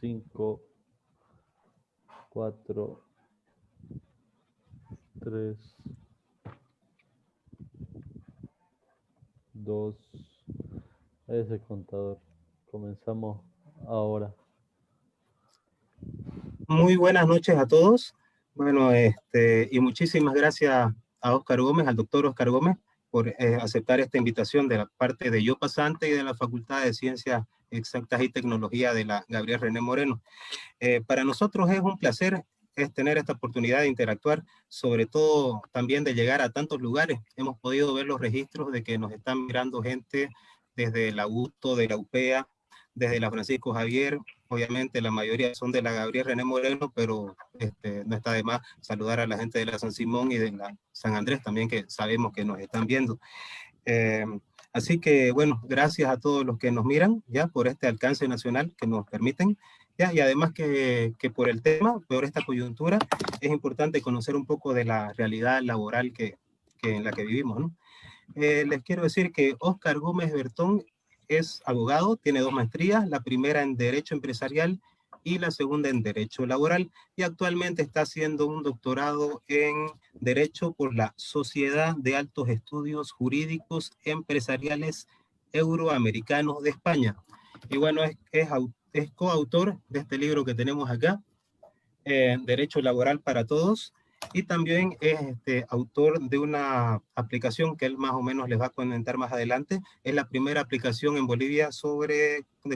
5, 4, 3, 2, ese contador. Comenzamos ahora. Muy buenas noches a todos. Bueno, y muchísimas gracias a Óscar Gómez, al doctor Óscar Gómez, por aceptar esta invitación de la parte de Yo Pasante y de la Facultad de Ciencias Exactas y Tecnología de la Gabriel René Moreno. Para nosotros es un placer tener esta oportunidad de interactuar, sobre todo también de llegar a tantos lugares. Hemos podido ver los registros de que nos están mirando gente desde la UTO, de la UPEA, desde la Francisco Javier. Obviamente la mayoría son de la Gabriel René Moreno, pero no está de más saludar a la gente de la San Simón y de la San Andrés también, que sabemos que nos están viendo. Así que, bueno, gracias a todos los que nos miran, ya, por este alcance nacional que nos permiten, ya, y además que por el tema, por esta coyuntura, es importante conocer un poco de la realidad laboral que en la que vivimos, ¿no? Les quiero decir que Óscar Gómez Bertón es abogado, tiene 2 maestrías, la primera en Derecho Empresarial y la segunda en Derecho Laboral, y actualmente está haciendo un doctorado en Derecho por la Sociedad de Altos Estudios Jurídicos Empresariales Euroamericanos de España. Y bueno, es coautor de este libro que tenemos acá, Derecho Laboral para Todos, y también es autor de una aplicación que él más o menos les va a comentar más adelante. Es la primera aplicación en Bolivia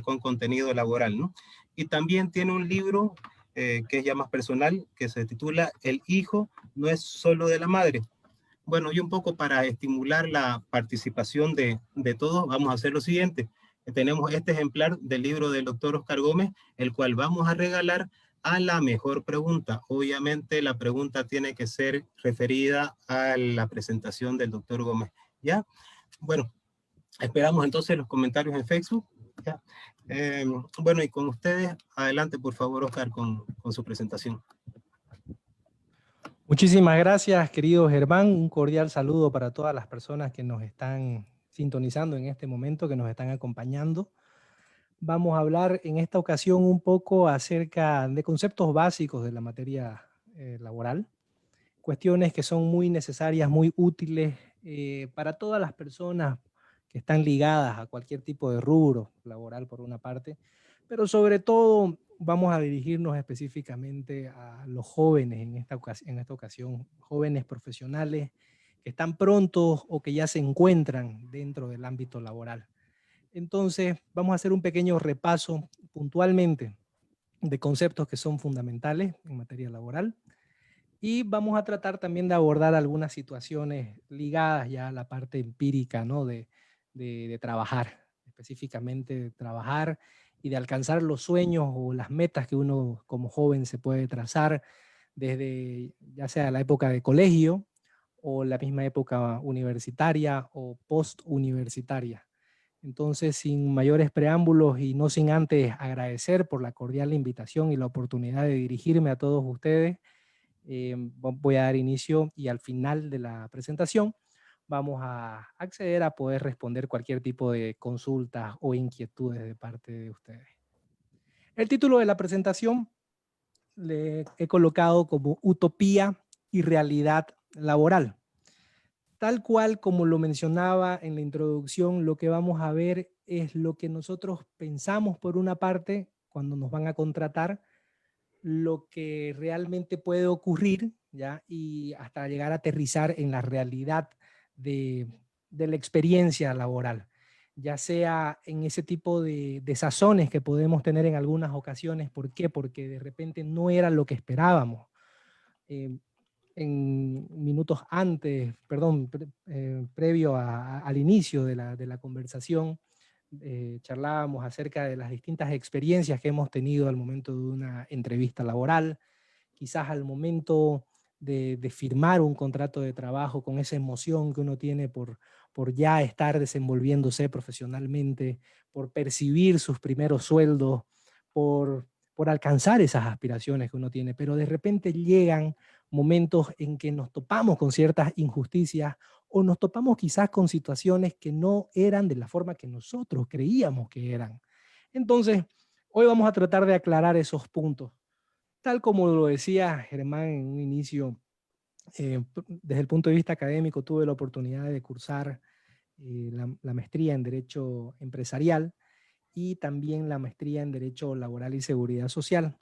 con contenido laboral, ¿no? Y también tiene un libro que es ya más personal, que se titula El hijo no es solo de la madre. Bueno, y un poco para estimular la participación de todos, vamos a hacer lo siguiente. Tenemos este ejemplar del libro del doctor Óscar Gómez, el cual vamos a regalar a la mejor pregunta. Obviamente la pregunta tiene que ser referida a la presentación del doctor Gómez. ¿Ya? Bueno, esperamos entonces los comentarios en Facebook. ¿Ya? Bueno, y con ustedes, adelante por favor, Óscar, con su presentación. Muchísimas gracias, querido Germán. Un cordial saludo para todas las personas que nos están sintonizando en este momento, que nos están acompañando. Vamos a hablar en esta ocasión un poco acerca de conceptos básicos de la materia laboral, cuestiones que son muy necesarias, muy útiles para todas las personas que están ligadas a cualquier tipo de rubro laboral por una parte, pero sobre todo vamos a dirigirnos específicamente a los jóvenes en esta ocasión, jóvenes profesionales que están prontos o que ya se encuentran dentro del ámbito laboral. Entonces, vamos a hacer un pequeño repaso puntualmente de conceptos que son fundamentales en materia laboral y vamos a tratar también de abordar algunas situaciones ligadas ya a la parte empírica, ¿no? de trabajar, específicamente de trabajar y de alcanzar los sueños o las metas que uno como joven se puede trazar desde ya sea la época de colegio o la misma época universitaria o post-universitaria. Entonces, sin mayores preámbulos y no sin antes agradecer por la cordial invitación y la oportunidad de dirigirme a todos ustedes, voy a dar inicio y al final de la presentación vamos a acceder a poder responder cualquier tipo de consultas o inquietudes de parte de ustedes. El título de la presentación le he colocado como Utopía y Realidad Laboral. Tal cual como lo mencionaba en la introducción, lo que vamos a ver es lo que nosotros pensamos por una parte cuando nos van a contratar, lo que realmente puede ocurrir, ¿ya? Y hasta llegar a aterrizar en la realidad de la experiencia laboral, ya sea en ese tipo de desazones que podemos tener en algunas ocasiones. ¿Por qué? Porque de repente no era lo que esperábamos. En minutos antes, perdón, previo al inicio de la conversación, charlábamos acerca de las distintas experiencias que hemos tenido al momento de una entrevista laboral, quizás al momento de firmar un contrato de trabajo, con esa emoción que uno tiene por ya estar desenvolviéndose profesionalmente, por percibir sus primeros sueldos, por alcanzar esas aspiraciones que uno tiene, pero de repente llegan momentos en que nos topamos con ciertas injusticias o nos topamos quizás con situaciones que no eran de la forma que nosotros creíamos que eran. Entonces, Hoy vamos a tratar de aclarar esos puntos. Tal como lo decía Germán en un inicio, desde el punto de vista académico tuve la oportunidad de cursar la maestría en Derecho Empresarial y también la maestría en Derecho Laboral y Seguridad Social.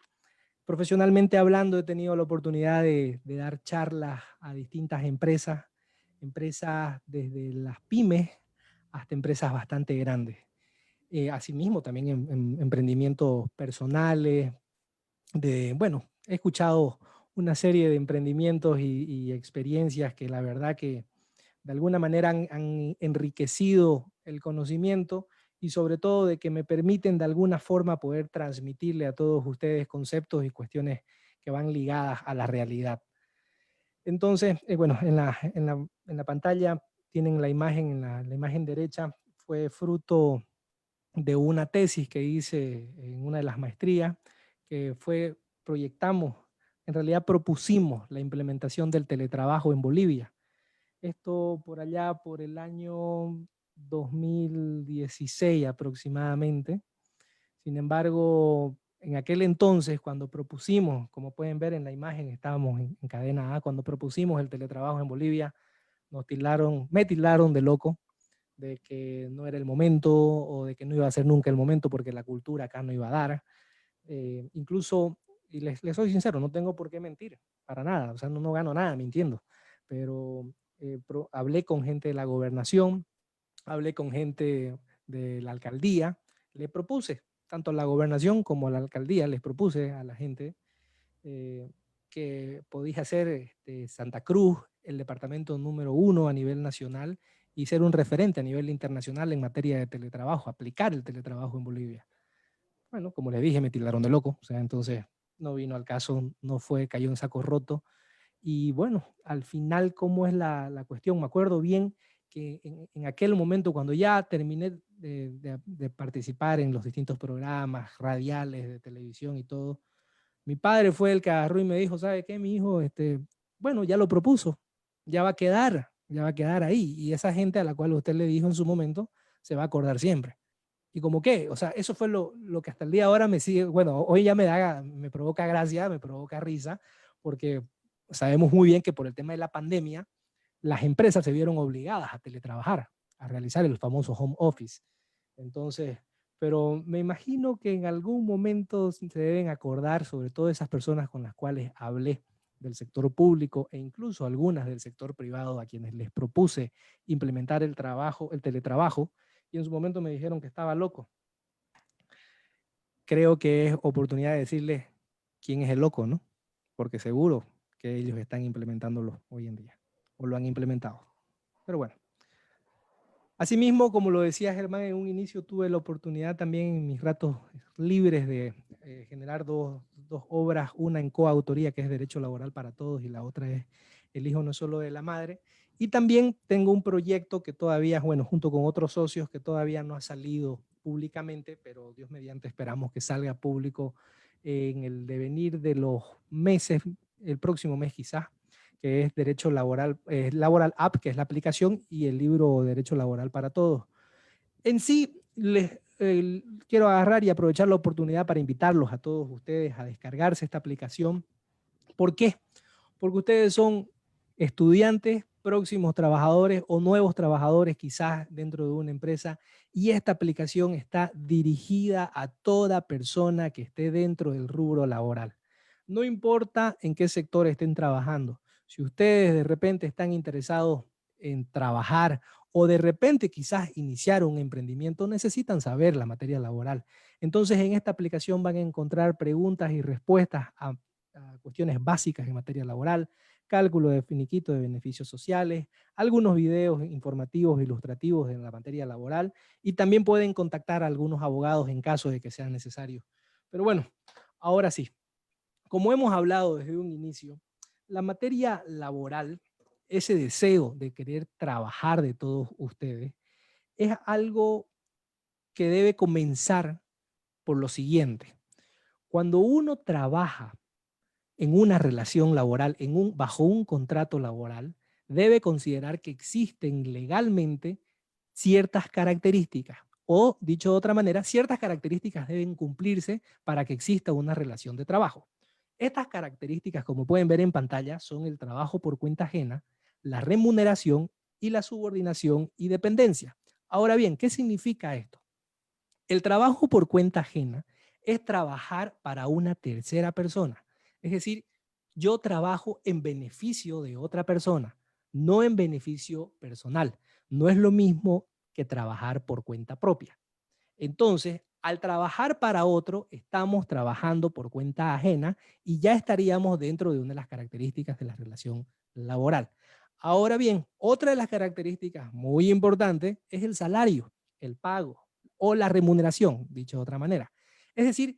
Profesionalmente hablando, he tenido la oportunidad de dar charlas a distintas empresas desde las pymes hasta empresas bastante grandes. Asimismo, también en emprendimientos personales, bueno, he escuchado una serie de emprendimientos y experiencias que la verdad que de alguna manera han enriquecido el conocimiento y sobre todo de que me permiten de alguna forma poder transmitirle a todos ustedes conceptos y cuestiones que van ligadas a la realidad. Entonces, bueno, en la pantalla tienen la imagen, en la imagen derecha, fue fruto de una tesis que hice en una de las maestrías, que proyectamos, en realidad propusimos la implementación del teletrabajo en Bolivia. Esto por allá, por el año 2016 aproximadamente. Sin embargo, en aquel entonces, cuando propusimos, como pueden ver en la imagen, estábamos en cadena A, cuando propusimos el teletrabajo en Bolivia, me tildaron de loco, de que no era el momento o de que no iba a ser nunca el momento porque la cultura acá no iba a dar. Incluso, y les soy sincero, no tengo por qué mentir, para nada, o sea, no gano nada mintiendo, pero hablé con gente de la gobernación, hablé con gente de la alcaldía, le propuse, tanto a la gobernación como a la alcaldía, les propuse a la gente que podía ser Santa Cruz el departamento número 1 a nivel nacional y ser un referente a nivel internacional en materia de teletrabajo, aplicar el teletrabajo en Bolivia. Bueno, como les dije, me tildaron de loco, o sea, entonces no vino al caso, cayó en saco roto. Y bueno, al final, ¿cómo es la cuestión? Me acuerdo bien que en aquel momento, cuando ya terminé de participar en los distintos programas radiales de televisión y todo, mi padre fue el que agarró y me dijo, ¿sabe qué, mi hijo? Bueno, ya lo propuso, ya va a quedar ahí. Y esa gente a la cual usted le dijo en su momento, se va a acordar siempre. Y como que, o sea, eso fue lo que hasta el día de ahora me sigue, bueno, hoy ya me provoca gracia, me provoca risa, porque sabemos muy bien que por el tema de la pandemia, las empresas se vieron obligadas a teletrabajar, a realizar el famoso home office. Entonces, pero me imagino que en algún momento se deben acordar, sobre todo esas personas con las cuales hablé del sector público e incluso algunas del sector privado a quienes les propuse implementar el teletrabajo, y en su momento me dijeron que estaba loco. Creo que es oportunidad de decirles quién es el loco, ¿no? Porque seguro que ellos están implementándolo hoy en día, o lo han implementado. Pero bueno. Asimismo, como lo decía Germán en un inicio, tuve la oportunidad también en mis ratos libres de generar dos obras, una en coautoría que es Derecho Laboral para Todos y la otra es El hijo no es solo de la madre. Y también tengo un proyecto que todavía, bueno, junto con otros socios que todavía no ha salido públicamente, pero Dios mediante esperamos que salga público en el devenir de los meses, el próximo mes quizás, que es Derecho Laboral, Laboral App, que es la aplicación, y el libro Derecho Laboral para Todos. En sí, quiero agarrar y aprovechar la oportunidad para invitarlos a todos ustedes a descargarse esta aplicación. ¿Por qué? Porque ustedes son estudiantes, próximos trabajadores o nuevos trabajadores quizás dentro de una empresa, y esta aplicación está dirigida a toda persona que esté dentro del rubro laboral. No importa en qué sector estén trabajando. Si ustedes de repente están interesados en trabajar o de repente quizás iniciar un emprendimiento, necesitan saber la materia laboral. Entonces en esta aplicación van a encontrar preguntas y respuestas a cuestiones básicas en materia laboral, cálculo de finiquito de beneficios sociales, algunos videos informativos e ilustrativos en la materia laboral, y también pueden contactar a algunos abogados en caso de que sea necesario. Pero bueno, ahora sí, como hemos hablado desde un inicio, la materia laboral, ese deseo de querer trabajar de todos ustedes, es algo que debe comenzar por lo siguiente. Cuando uno trabaja en una relación laboral, bajo un contrato laboral, debe considerar que existen legalmente ciertas características O, dicho de otra manera, ciertas características deben cumplirse para que exista una relación de trabajo. Estas características, como pueden ver en pantalla, son el trabajo por cuenta ajena, la remuneración y la subordinación y dependencia. Ahora bien, ¿qué significa esto? El trabajo por cuenta ajena es trabajar para una tercera persona. Es decir, yo trabajo en beneficio de otra persona, no en beneficio personal. No es lo mismo que trabajar por cuenta propia. Entonces, al trabajar para otro, estamos trabajando por cuenta ajena y ya estaríamos dentro de una de las características de la relación laboral. Ahora bien, otra de las características muy importantes es el salario, el pago o la remuneración, dicho de otra manera. Es decir,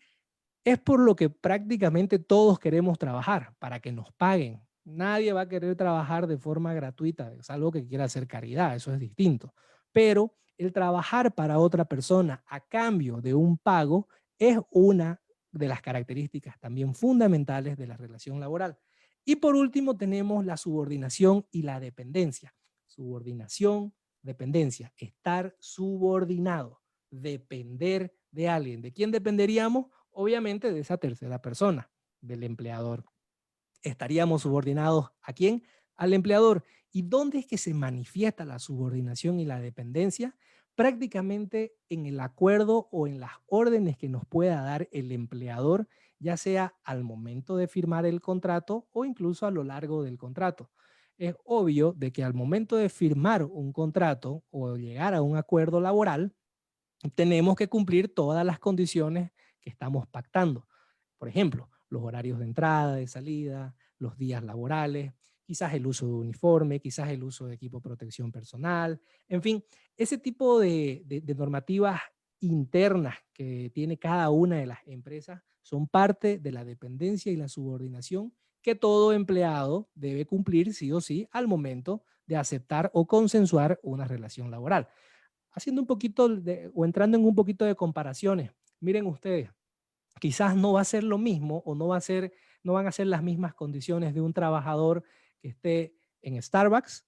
es por lo que prácticamente todos queremos trabajar, para que nos paguen. Nadie va a querer trabajar de forma gratuita, es algo que quiera hacer caridad, eso es distinto. Pero el trabajar para otra persona a cambio de un pago es una de las características también fundamentales de la relación laboral. Y por último tenemos la subordinación y la dependencia. Subordinación, dependencia, estar subordinado, depender de alguien. ¿De quién dependeríamos? Obviamente de esa tercera persona, del empleador. ¿Estaríamos subordinados a quién? Al empleador. ¿Y dónde es que se manifiesta la subordinación y la dependencia? Prácticamente en el acuerdo o en las órdenes que nos pueda dar el empleador, ya sea al momento de firmar el contrato o incluso a lo largo del contrato. Es obvio de que al momento de firmar un contrato o llegar a un acuerdo laboral, tenemos que cumplir todas las condiciones que estamos pactando. Por ejemplo, los horarios de entrada, de salida, los días laborales, quizás el uso de uniforme, quizás el uso de equipo de protección personal, en fin, ese tipo de normativas internas que tiene cada una de las empresas son parte de la dependencia y la subordinación que todo empleado debe cumplir sí o sí al momento de aceptar o consensuar una relación laboral. Haciendo un poquito o entrando en un poquito de comparaciones, miren ustedes, quizás no va a ser lo mismo o no van a ser las mismas condiciones de un trabajador que esté en Starbucks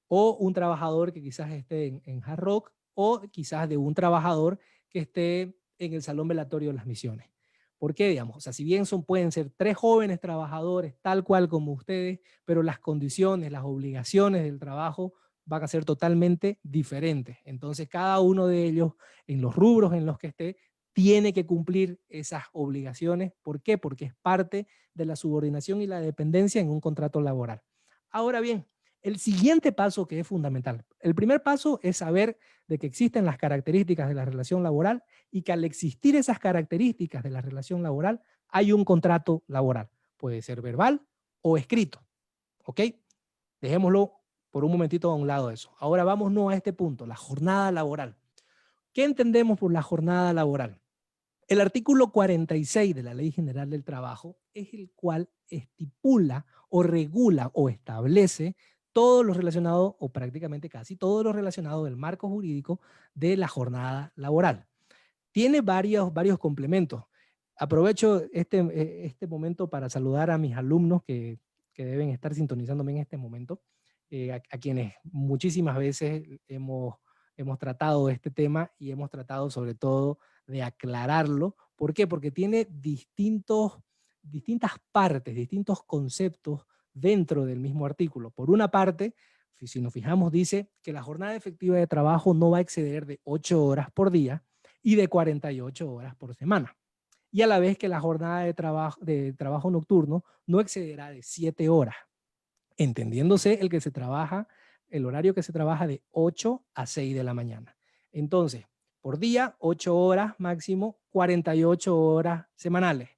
o un trabajador que quizás esté en Hard Rock o quizás de un trabajador que esté en el Salón Velatorio de las Misiones. ¿Por qué, digamos? O sea, si bien pueden ser tres jóvenes trabajadores, tal cual como ustedes, pero las condiciones, las obligaciones del trabajo van a ser totalmente diferentes. Entonces, cada uno de ellos, en los rubros en los que esté, tiene que cumplir esas obligaciones. ¿Por qué? Porque es parte de la subordinación y la dependencia en un contrato laboral. Ahora bien, el siguiente paso que es fundamental. El primer paso es saber de que existen las características de la relación laboral y que al existir esas características de la relación laboral hay un contrato laboral. Puede ser verbal o escrito. ¿Ok? Dejémoslo por un momentito a un lado de eso. Ahora vámonos a este punto, la jornada laboral. ¿Qué entendemos por la jornada laboral? El artículo 46 de la Ley General del Trabajo es el cual estipula o regula o establece todo lo relacionado, o prácticamente casi todo lo relacionado del marco jurídico de la jornada laboral. Tiene varios complementos. Aprovecho este momento para saludar a mis alumnos que deben estar sintonizándome en este momento, a quienes muchísimas veces hemos tratado este tema y hemos tratado sobre todo de aclararlo. ¿Por qué? Porque tiene distintas partes, distintos conceptos dentro del mismo artículo. Por una parte, si nos fijamos, dice que la jornada efectiva de trabajo no va a exceder de 8 horas por día y de 48 horas por semana. Y a la vez que la jornada de trabajo nocturno no excederá de 7 horas, entendiéndose el horario que se trabaja de 8 a 6 de la mañana. Entonces, por día, 8 horas máximo, 48 horas semanales.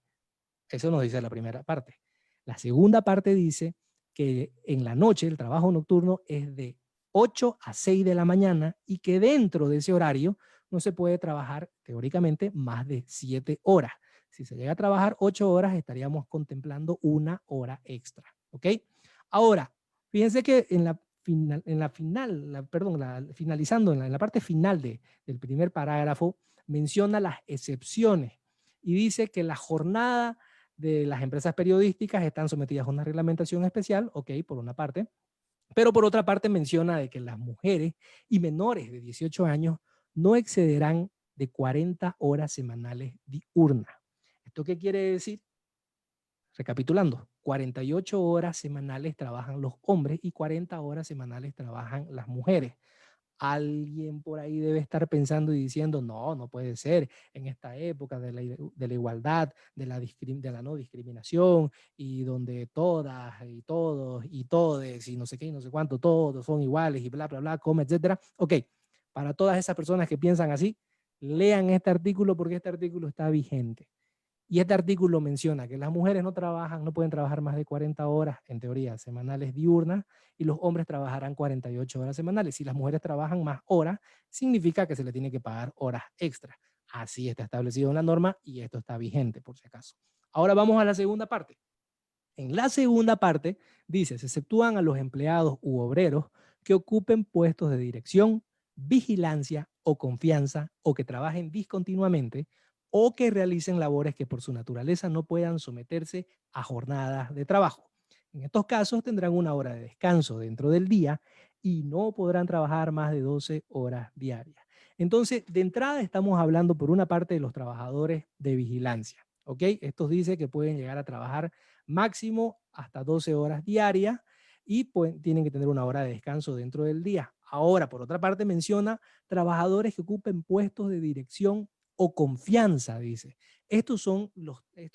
Eso nos dice la primera parte. La segunda parte dice que en la noche el trabajo nocturno es de 8 a 6 de la mañana y que dentro de ese horario no se puede trabajar teóricamente más de 7 horas. Si se llega a trabajar 8 horas, estaríamos contemplando 1 hora extra. ¿Ok? Ahora, fíjense que finalizando en la parte final del primer parágrafo, menciona las excepciones y dice que la jornada de las empresas periodísticas están sometidas a una reglamentación especial, ok, por una parte, pero por otra parte menciona de que las mujeres y menores de 18 años no excederán de 40 horas semanales diurnas. ¿Esto qué quiere decir? Recapitulando, 48 horas semanales trabajan los hombres y 40 horas semanales trabajan las mujeres. Alguien por ahí debe estar pensando y diciendo, no, no puede ser, en esta época de la igualdad, de la no discriminación, y donde todas y todos y todes y no sé qué y no sé cuánto, todos son iguales y bla, bla, bla, come, etcétera. Ok, para todas esas personas que piensan así, lean este artículo porque este artículo está vigente. Y este artículo menciona que las mujeres no trabajan, no pueden trabajar más de 40 horas, en teoría, semanales diurnas, y los hombres trabajarán 48 horas semanales. Si las mujeres trabajan más horas, significa que se le tiene que pagar horas extras. Así está establecido en la norma y esto está vigente, por si acaso. Ahora vamos a la segunda parte. En la segunda parte dice, se exceptúan a los empleados u obreros que ocupen puestos de dirección, vigilancia o confianza o que trabajen discontinuamente o que realicen labores que por su naturaleza no puedan someterse a jornadas de trabajo. En estos casos tendrán una hora de descanso dentro del día y no podrán trabajar más de 12 horas diarias. Entonces, de entrada estamos hablando por una parte de los trabajadores de vigilancia. ¿Ok? Estos dicen que pueden llegar a trabajar máximo hasta 12 horas diarias y tienen que tener una hora de descanso dentro del día. Ahora, por otra parte, menciona trabajadores que ocupen puestos de dirección o confianza, dice. Estos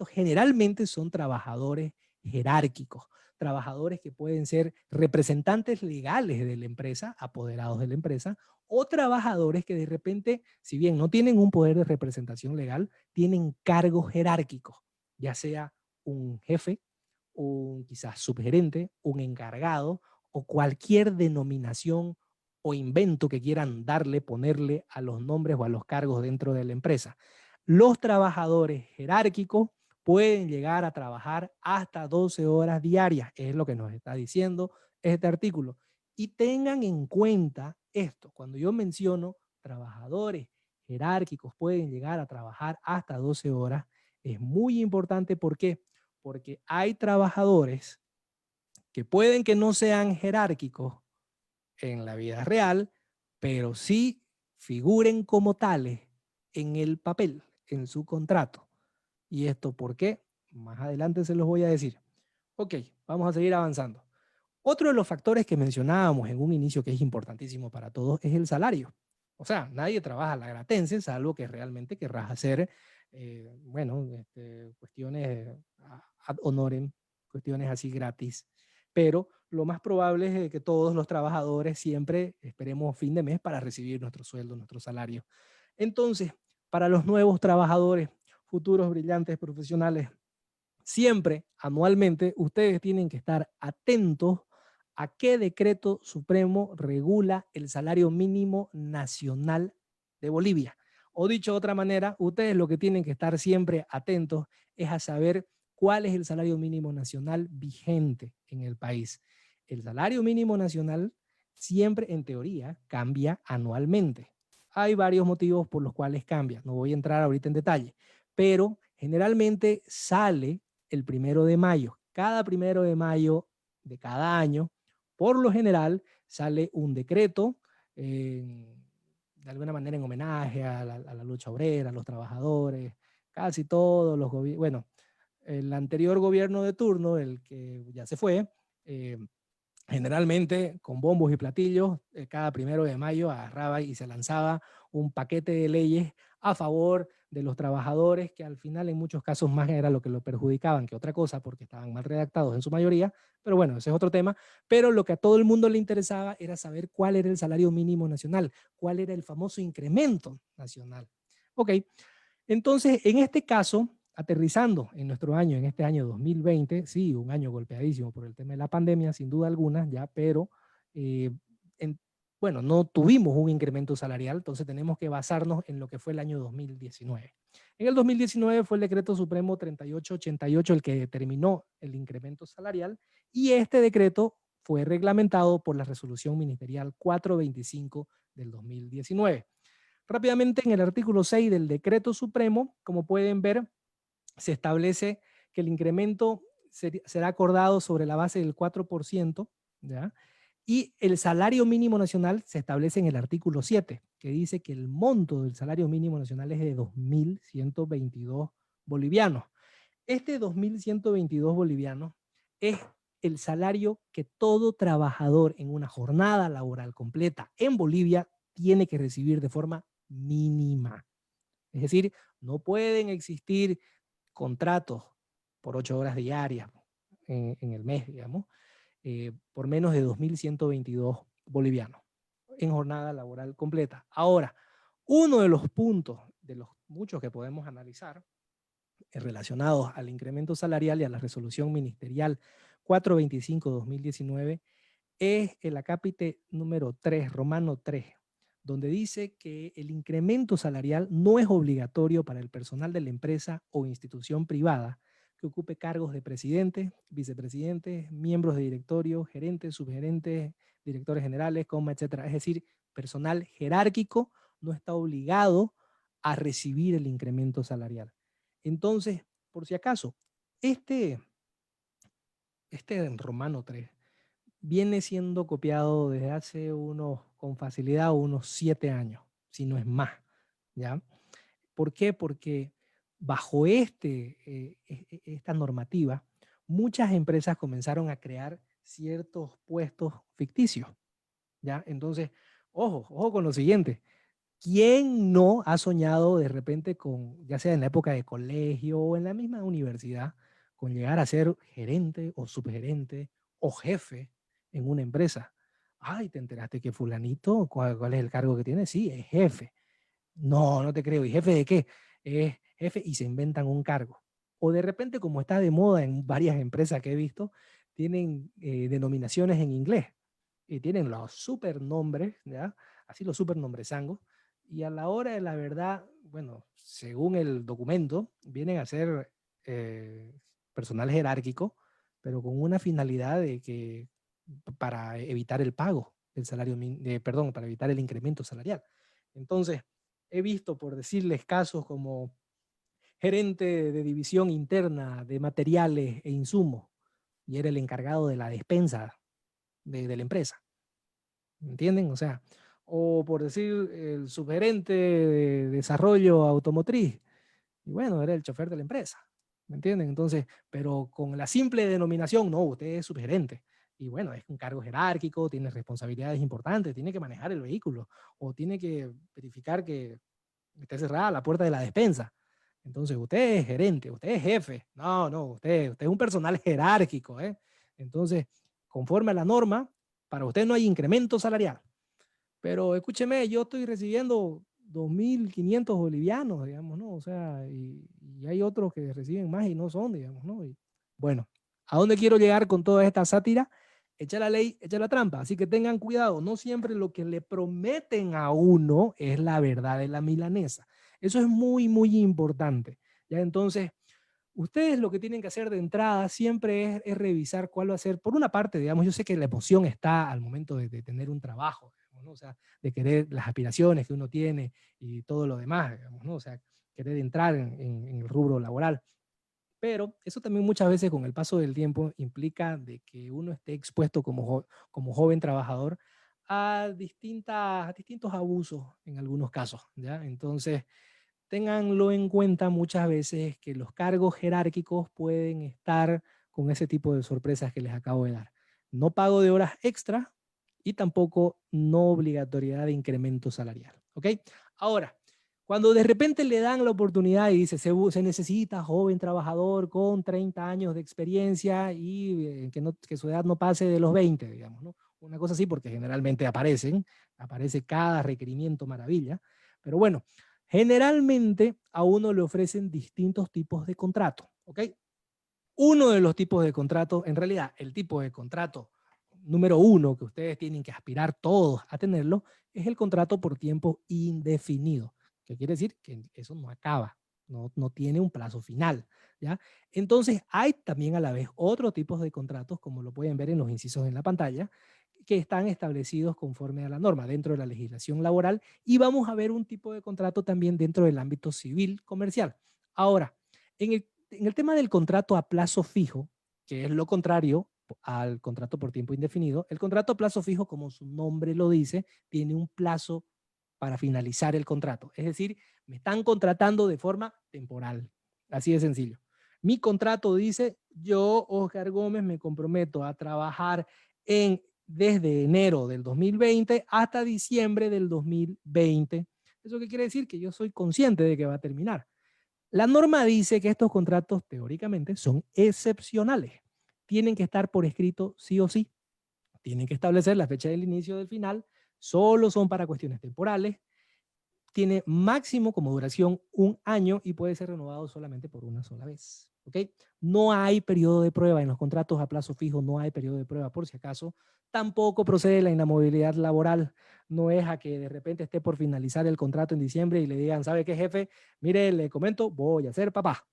generalmente son trabajadores jerárquicos, trabajadores que pueden ser representantes legales de la empresa, apoderados de la empresa, o trabajadores que de repente, si bien no tienen un poder de representación legal, tienen cargos jerárquicos, ya sea un jefe, un quizás subgerente, un encargado o cualquier denominación o invento que quieran darle, ponerle a los nombres o a los cargos dentro de la empresa. Los trabajadores jerárquicos pueden llegar a trabajar hasta 12 horas diarias, es lo que nos está diciendo este artículo. Y tengan en cuenta esto, cuando yo menciono trabajadores jerárquicos pueden llegar a trabajar hasta 12 horas, es muy importante. ¿Por qué? Porque hay trabajadores que pueden que no sean jerárquicos en la vida real, pero sí figuren como tales en el papel, en su contrato. ¿Y esto por qué? Más adelante se los voy a decir. Ok, vamos a seguir avanzando. Otro de los factores que mencionábamos en un inicio que es importantísimo para todos es el salario. O sea, nadie trabaja la gratense, salvo que realmente querrás hacer, cuestiones ad honorem, cuestiones así gratis. Pero lo más probable es que todos los trabajadores siempre esperemos fin de mes para recibir nuestro sueldo, nuestro salario. Entonces, para los nuevos trabajadores, futuros brillantes profesionales, siempre, anualmente, ustedes tienen que estar atentos a qué decreto supremo regula el salario mínimo nacional de Bolivia. O dicho de otra manera, ustedes lo que tienen que estar siempre atentos es a saber cuál es el salario mínimo nacional vigente en el país. El salario mínimo nacional siempre, en teoría, cambia anualmente. Hay varios motivos por los cuales cambia. No voy a entrar ahorita en detalle, pero generalmente sale el 1 de mayo. Cada 1 de mayo de cada año, por lo general, sale un decreto, de alguna manera en homenaje a la lucha obrera, a los trabajadores, casi todos los gobiernos. Bueno, el anterior gobierno de turno, el que ya se fue, generalmente con bombos y platillos, cada 1 de mayo agarraba y se lanzaba un paquete de leyes a favor de los trabajadores, que al final en muchos casos más era lo que lo perjudicaban que otra cosa, porque estaban mal redactados en su mayoría, pero bueno, ese es otro tema. Pero lo que a todo el mundo le interesaba era saber cuál era el salario mínimo nacional, cuál era el famoso incremento nacional. Ok, entonces en este caso, aterrizando en nuestro año, en este año 2020, sí, un año golpeadísimo por el tema de la pandemia, sin duda alguna, ya, pero bueno, no tuvimos un incremento salarial, entonces tenemos que basarnos en lo que fue el año 2019. En el 2019 fue el decreto supremo 3888 el que determinó el incremento salarial y este decreto fue reglamentado por la resolución ministerial 425 del 2019. Rápidamente, en el artículo 6 del decreto supremo, como pueden ver, se establece que el incremento será acordado sobre la base del 4%, ¿ya? Y el salario mínimo nacional se establece en el artículo 7, que dice que el monto del salario mínimo nacional es de 2.122 bolivianos. Este 2.122 bolivianos es el salario que todo trabajador en una jornada laboral completa en Bolivia tiene que recibir de forma mínima. Es decir, no pueden existir contratos por 8 horas diarias en el mes, digamos, por menos de 2.122 bolivianos en jornada laboral completa. Ahora, uno de los puntos, de los muchos que podemos analizar, relacionados al incremento salarial y a la resolución ministerial 425-2019, es el acápite número 3, romano 3, donde dice que el incremento salarial no es obligatorio para el personal de la empresa o institución privada que ocupe cargos de presidente, vicepresidente, miembros de directorio, gerentes, subgerentes, directores generales, etcétera. Es decir, personal jerárquico no está obligado a recibir el incremento salarial. Entonces, por si acaso, este en Romano 3 viene siendo copiado desde hace con facilidad, unos 7 años, si no es más, ¿ya? ¿Por qué? Porque bajo esta normativa, muchas empresas comenzaron a crear ciertos puestos ficticios, ¿ya? Entonces, ojo con lo siguiente. ¿Quién no ha soñado de repente con, ya sea en la época de colegio o en la misma universidad, con llegar a ser gerente o subgerente o jefe en una empresa? Ay, ¿te enteraste que fulanito, cuál es el cargo que tiene? Sí, es jefe. No, no te creo. ¿Y jefe de qué? Es jefe y se inventan un cargo. O de repente, como está de moda en varias empresas que he visto, tienen denominaciones en inglés y tienen los supernombres, ¿ya? Así los supernombrezangos, y a la hora de la verdad, bueno, según el documento, vienen a ser personal jerárquico, pero con una finalidad de que para evitar el pago del salario, perdón, para evitar el incremento salarial. Entonces, he visto, por decirles casos como gerente de división interna de materiales e insumos, y era el encargado de la despensa de la empresa. ¿Me entienden? O sea, o por decir el subgerente de desarrollo automotriz, y bueno, era el chofer de la empresa. ¿Me entienden? Entonces, pero con la simple denominación, no, usted es subgerente. Y bueno, es un cargo jerárquico, tiene responsabilidades importantes, tiene que manejar el vehículo o tiene que verificar que esté cerrada la puerta de la despensa. Entonces, usted es gerente, usted es jefe. No, usted es un personal jerárquico, ¿eh? Entonces, conforme a la norma, para usted no hay incremento salarial. Pero escúcheme, yo estoy recibiendo 2.500 bolivianos, digamos, ¿no? O sea, y hay otros que reciben más y no son, digamos, ¿no? Y, bueno, ¿a dónde quiero llegar con toda esta sátira? Echa la ley, echa la trampa. Así que tengan cuidado, no siempre lo que le prometen a uno es la verdad de la milanesa. Eso es muy, muy importante. Ya entonces, ustedes lo que tienen que hacer de entrada siempre es revisar cuál va a ser, por una parte, digamos, yo sé que la emoción está al momento de tener un trabajo, digamos, ¿no? O sea, de querer las aspiraciones que uno tiene y todo lo demás, digamos, ¿no? O sea, querer entrar en el rubro laboral. Pero eso también muchas veces con el paso del tiempo implica de que uno esté expuesto como joven trabajador a distintos abusos en algunos casos, ¿ya? Entonces, ténganlo en cuenta muchas veces que los cargos jerárquicos pueden estar con ese tipo de sorpresas que les acabo de dar. No pago de horas extra y tampoco no obligatoriedad de incremento salarial. ¿Ok? Ahora, cuando de repente le dan la oportunidad y dice, se necesita joven trabajador con 30 años de experiencia y que su edad no pase de los 20, digamos, ¿no? Una cosa así, porque generalmente aparece cada requerimiento maravilla. Pero bueno, generalmente a uno le ofrecen distintos tipos de contrato, ¿ok? Uno de los tipos de contrato, en realidad el tipo de contrato número uno que ustedes tienen que aspirar todos a tenerlo, es el contrato por tiempo indefinido, que quiere decir que eso no acaba, no tiene un plazo final, ¿ya? Entonces hay también a la vez otros tipos de contratos, como lo pueden ver en los incisos en la pantalla, que están establecidos conforme a la norma dentro de la legislación laboral, y vamos a ver un tipo de contrato también dentro del ámbito civil comercial. Ahora, en el tema del contrato a plazo fijo, que es lo contrario al contrato por tiempo indefinido. El contrato a plazo fijo, como su nombre lo dice, tiene un plazo para finalizar el contrato. Es decir, me están contratando de forma temporal. Así de sencillo. Mi contrato dice, yo, Oscar Gómez, me comprometo a trabajar desde enero del 2020 hasta diciembre del 2020. ¿Eso qué quiere decir? Que yo soy consciente de que va a terminar. La norma dice que estos contratos teóricamente son excepcionales. Tienen que estar por escrito sí o sí. Tienen que establecer la fecha del inicio y del final. Solo son para cuestiones temporales. Tiene máximo como duración 1 año y puede ser renovado solamente por una sola vez. ¿Ok? No hay periodo de prueba en los contratos a plazo fijo, no hay periodo de prueba por si acaso. Tampoco procede la inamovilidad laboral. No es a que de repente esté por finalizar el contrato en diciembre y le digan, ¿sabe qué, jefe? Mire, le comento, voy a ser papá.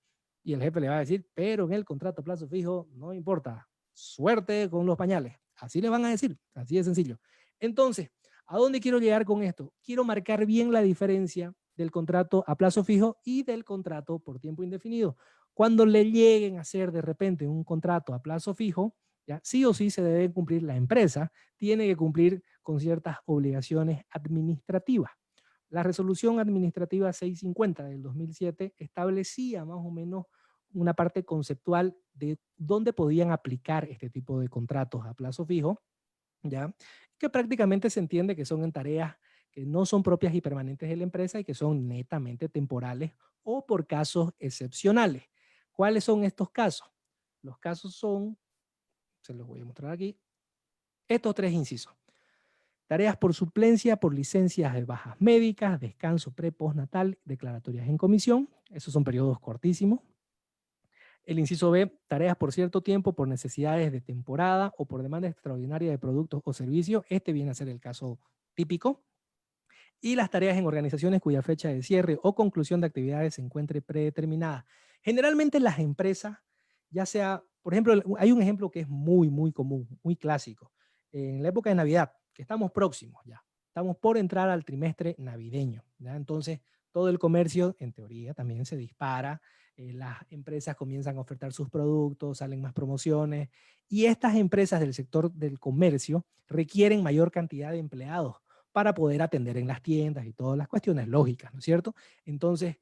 Y el jefe le va a decir, pero en el contrato a plazo fijo no importa. Suerte con los pañales. Así le van a decir, así de sencillo. Entonces, ¿a dónde quiero llegar con esto? Quiero marcar bien la diferencia del contrato a plazo fijo y del contrato por tiempo indefinido. Cuando le lleguen a hacer de repente un contrato a plazo fijo, ya sí o sí se debe cumplir, la empresa tiene que cumplir con ciertas obligaciones administrativas. La resolución administrativa 650 del 2007 establecía más o menos una parte conceptual de dónde podían aplicar este tipo de contratos a plazo fijo, ¿ya? Que prácticamente se entiende que son en tareas que no son propias y permanentes de la empresa y que son netamente temporales o por casos excepcionales. ¿Cuáles son estos casos? Los casos son, se los voy a mostrar aquí, estos 3 incisos. Tareas por suplencia, por licencias de bajas médicas, descanso pre-postnatal, declaratorias en comisión. Esos son periodos cortísimos. El inciso B, tareas por cierto tiempo, por necesidades de temporada o por demanda extraordinaria de productos o servicios. Este viene a ser el caso típico. Y las tareas en organizaciones cuya fecha de cierre o conclusión de actividades se encuentre predeterminada. Generalmente las empresas, ya sea, por ejemplo, hay un ejemplo que es muy, muy común, muy clásico. En la época de Navidad, que estamos próximos ya, estamos por entrar al trimestre navideño, ¿ya? Entonces, todo el comercio, en teoría, también se dispara. Las empresas comienzan a ofertar sus productos, salen más promociones, y estas empresas del sector del comercio requieren mayor cantidad de empleados para poder atender en las tiendas y todas las cuestiones lógicas, ¿no es cierto? Entonces,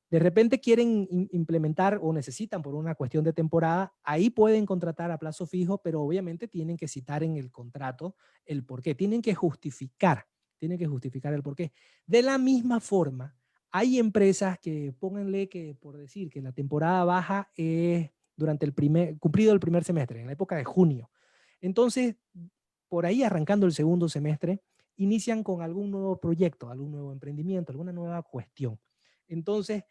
de repente quieren implementar o necesitan por una cuestión de temporada, ahí pueden contratar a plazo fijo, pero obviamente tienen que citar en el contrato el por qué, tienen que justificar el por qué. De la misma forma, hay empresas que, pónganle que, por decir, que la temporada baja es durante cumplido el primer semestre, en la época de junio. Entonces, por ahí arrancando el segundo semestre, inician con algún nuevo proyecto, algún nuevo emprendimiento, alguna nueva cuestión. Entonces,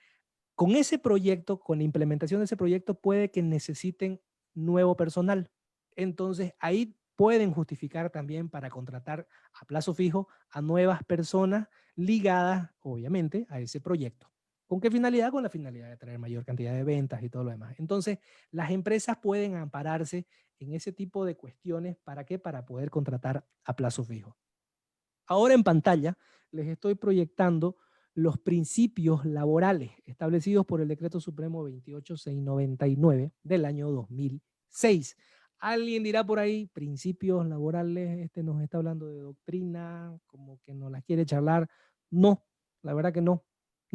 con ese proyecto, con la implementación de ese proyecto, puede que necesiten nuevo personal. Entonces, ahí pueden justificar también para contratar a plazo fijo a nuevas personas ligadas, obviamente, a ese proyecto. ¿Con qué finalidad? Con la finalidad de traer mayor cantidad de ventas y todo lo demás. Entonces, las empresas pueden ampararse en ese tipo de cuestiones. ¿Para qué? Para poder contratar a plazo fijo. Ahora en pantalla les estoy proyectando los principios laborales establecidos por el Decreto Supremo 28699 del año 2006. Alguien dirá por ahí, principios laborales, nos está hablando de doctrina, como que no la quiere charlar. No, la verdad que no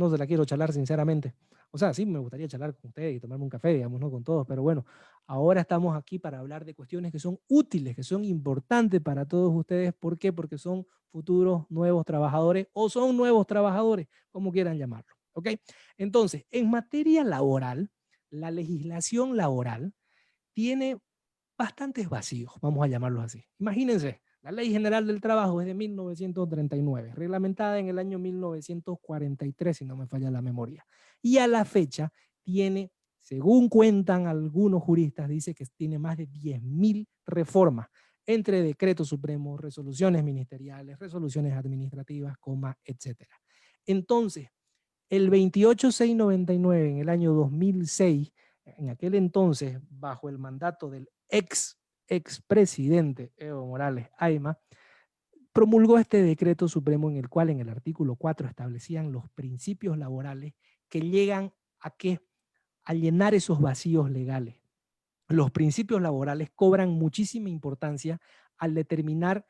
se la quiero charlar sinceramente. O sea, sí me gustaría charlar con ustedes y tomarme un café, digamos, no con todos, pero bueno, ahora estamos aquí para hablar de cuestiones que son útiles, que son importantes para todos ustedes. ¿Por qué? Porque son futuros nuevos trabajadores o son nuevos trabajadores, como quieran llamarlo. ¿Ok? Entonces, en materia laboral, la legislación laboral tiene bastantes vacíos, vamos a llamarlos así. Imagínense, la Ley General del Trabajo es de 1939, reglamentada en el año 1943, si no me falla la memoria. Y a la fecha tiene, según cuentan algunos juristas, dice que tiene más de 10.000 reformas, entre decretos supremos, resoluciones ministeriales, resoluciones administrativas, etc. Entonces, el 28699 en el año 2006, en aquel entonces, bajo el mandato del expresidente Evo Morales Ayma, promulgó este decreto supremo en el cual en el artículo 4 establecían los principios laborales que llegan a ¿qué? A llenar esos vacíos legales. los principios laborales cobran muchísima importancia al determinar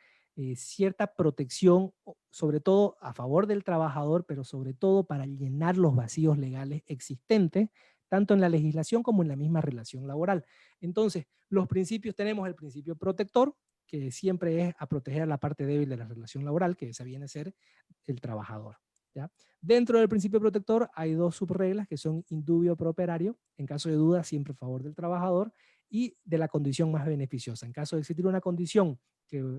cierta protección, sobre todo a favor del trabajador, pero sobre todo para llenar los vacíos legales existentes, tanto en la legislación como en la misma relación laboral. Entonces, los principios, tenemos el principio protector, que siempre es a proteger a la parte débil de la relación laboral, que esa viene a ser el trabajador, ¿ya? Dentro del principio protector hay dos subreglas que son indubio pro operario, en caso de duda siempre a favor del trabajador, y de la condición más beneficiosa. En caso de existir una condición,